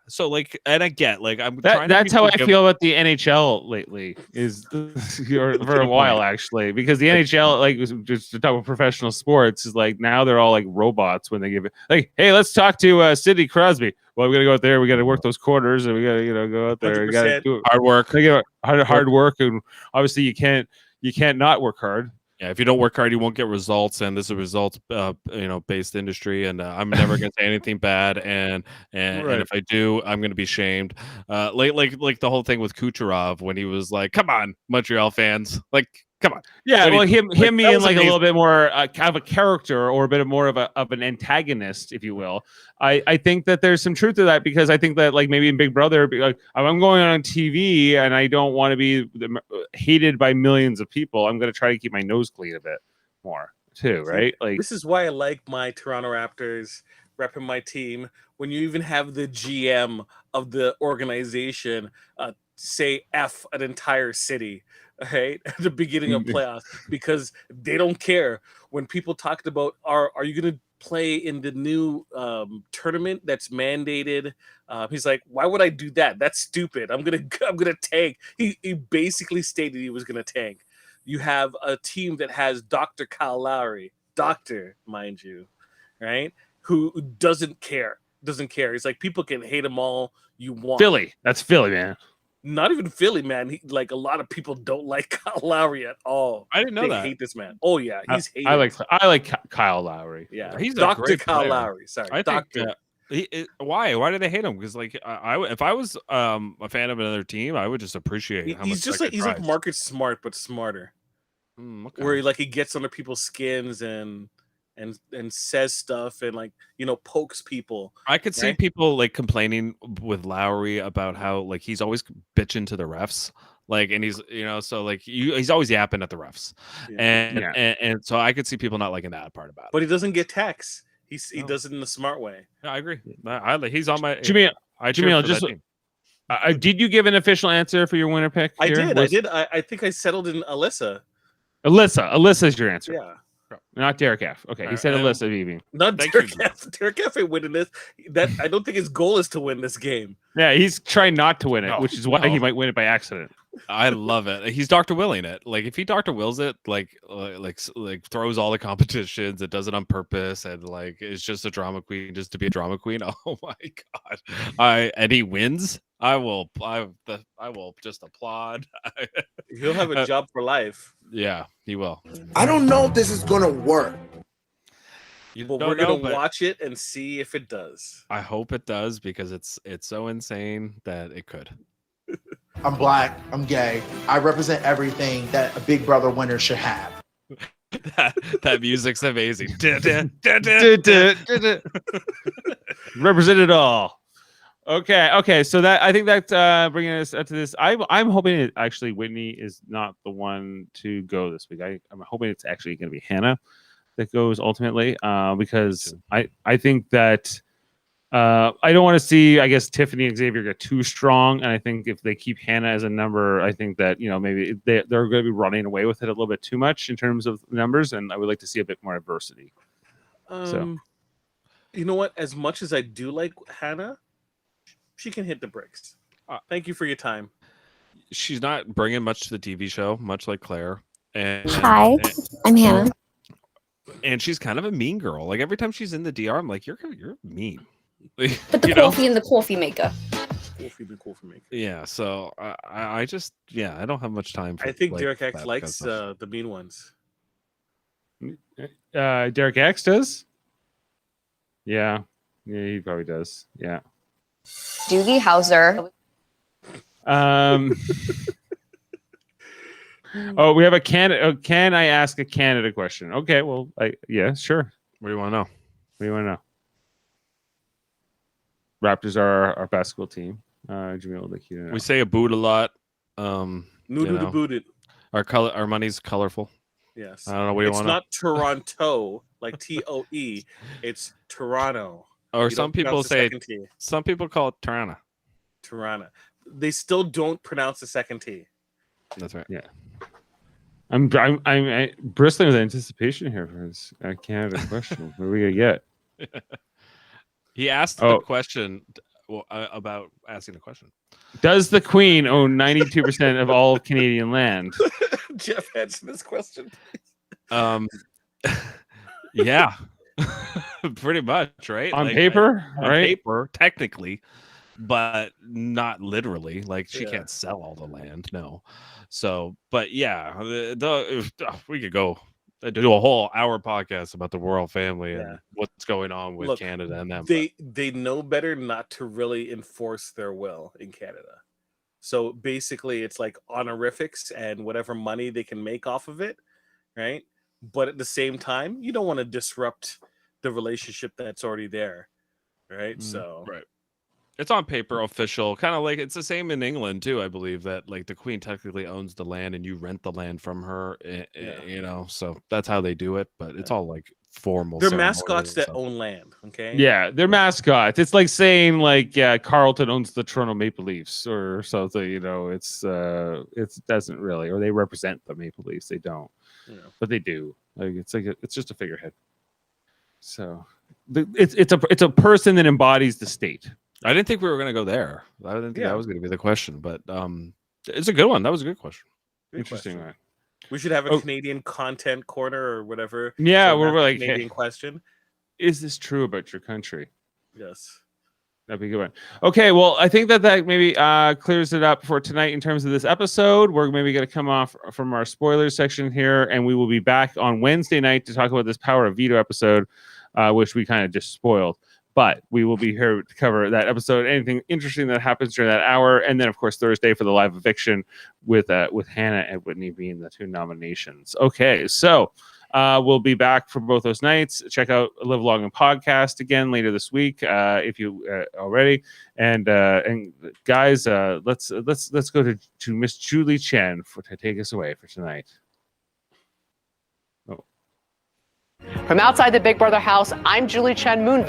so and I get I'm trying that's how I feel about the NHL lately, is for a while actually, because the NHL was just to talk about professional sports is now they're all robots when they give it hey, let's talk to Sidney Crosby. Well, we gotta go out there, we gotta work those quarters, and we gotta go out there, we gotta do hard work, hard work, and obviously you can't not work hard. Yeah, if you don't work hard, you won't get results, and this is a results, based industry. And I'm never going to say anything bad, and if I do, I'm going to be shamed. Like the whole thing with Kucherov when he was like, "Come on, Montreal fans, like, come on." Yeah, well, him being like a little bit more kind of a character or a bit more of an antagonist, if you will. I think that there's some truth to that, because I think that like maybe in Big Brother, like, I'm going on TV and I don't want to be hated by millions of people. I'm going to try to keep my nose clean a bit more too, right? Like, this is why I like my Toronto Raptors repping my team. When you even have the GM of the organization say F an entire city, right, at the beginning of playoffs, because they don't care. When people talked about are you going to play in the new tournament that's mandated, he's like, why would I do that? That's stupid. I'm gonna tank. He basically stated he was gonna tank. You have a team that has Dr. Kyle Lowry, doctor, mind you, right, who doesn't care. He's like, people can hate him all you want. Philly, that's Philly, man. Not even Philly, man. Like, a lot of people don't like Kyle Lowry at all. I didn't know that. They hate this man. Oh yeah, he's hated. I like Kyle Lowry. Yeah, he's Dr. Kyle Lowry. Sorry, I Doctor. Why do they hate him? Because like if I was a fan of another team, I would just appreciate. He's like Marcus Smart, but smarter. Okay. Where he gets under people's skins and says stuff and like, pokes people. I could see people like complaining with Lowry about how like he's always bitching to the refs, like, and he's so like he's always yapping at the refs, and so I could see people not liking that part about it. But he doesn't get tax. He does it in the smart way. No, I agree. He's on my Jameel. Just did you give an official answer for your winner pick? I did. I think I settled in Alyssa. Alyssa's your answer. Yeah. Not Derek F. Okay, he said Alyssa BB. Not Derek F. Derek F ain't winning this. I don't think his goal is to win this game. Yeah, he's trying not to win it, which is why he might win it by accident. I love it. He's Dr. Willing it. Like if he Dr. Wills it, like throws all the competitions, it does it on purpose, and like is just a drama queen just to be a drama queen. Oh my god! And he wins. I will just applaud. He'll have a job for life. Yeah, he will. I don't know if this is gonna work. But we're gonna watch it and see if it does. I hope it does, because it's so insane that it could. I'm black. I'm gay. I represent everything that a Big Brother winner should have. that music's amazing. Represent it all. Okay. So that I think that bringing us to this, I'm hoping it actually Whitney is not the one to go this week. I'm hoping it's actually going to be Hannah that goes ultimately, because I think that I don't want to see, I guess, Tiffany and Xavier get too strong, and I think if they keep Hannah as a number, I think that maybe they're going to be running away with it a little bit too much in terms of numbers, and I would like to see a bit more adversity. So, you know what? As much as I do like Hannah, she can hit the bricks. Thank you for your time. She's not bringing much to the TV show, much like Claire. Hi, I'm Hannah. And she's kind of a mean girl. Like every time she's in the DR, I'm like, you're mean. Put the coffee in the coffee maker. Coffee maker. Yeah. So I just I don't have much time. I think Derek X likes the mean ones. Derek X does. Yeah, he probably does. Yeah. Doogie Howser. Oh, we have a Canada. Can I ask a Canada question? Okay, well, yeah, sure. What do you want to know? What do you want to know? Raptors are our basketball team. Jaemeel, like you know. We say a boot a lot. Noodle booted. Our money's colorful. Yes. I don't know what you want. It's not Toronto, like TOE. It's Toronto. Or some people say. Some people call it Toronto. Toronto. They still don't pronounce the second T. That's right. Yeah. I'm bristling with anticipation here for his Canada question. What are we gonna get? He asked the question about asking the question. Does the Queen own 92% of all Canadian land? Jeff, answer this question, please. Yeah, pretty much, right? On paper, right? On paper, technically, but not literally. Like she can't sell all the land, no. So, but yeah, we could go do a whole hour podcast about the royal family and what's going on with Canada and them. They know better not to really enforce their will in Canada. So basically, it's like honorifics and whatever money they can make off of it, right? But at the same time, you don't want to disrupt the relationship that's already there, right? So right. It's on paper official, kind of like it's the same in England too. I believe that like the Queen technically owns the land and you rent the land from her, you know, so that's how they do it. But it's all like formal. They're mascots that own land. Okay. Yeah, they're mascots. It's like saying like Carlton owns the Toronto Maple Leafs or something. You know, it doesn't really, or they represent the Maple Leafs. They don't, but they do. Like it's just a figurehead. So it's a person that embodies the state. I didn't think we were going to go there. I didn't think that was going to be the question, but it's a good one. That was a good question. Interesting. Question. We should have a Canadian content corner or whatever. Yeah, so we're like Canadian question. Is this true about your country? Yes. That'd be a good one. Okay, well, I think that maybe clears it up for tonight in terms of this episode. We're maybe going to come off from our spoilers section here, and we will be back on Wednesday night to talk about this Power of Veto episode, which we kind of just spoiled. But we will be here to cover that episode, anything interesting that happens during that hour, and then, of course, Thursday for the live eviction with Hannah and Whitney being the 2 nominations. Okay, so we'll be back for both those nights. Check out Live Long and Podcast again later this week if you already. And guys, let's go to Miss Julie Chen to take us away for tonight. From outside the Big Brother house, I'm Julie Chen Moonves.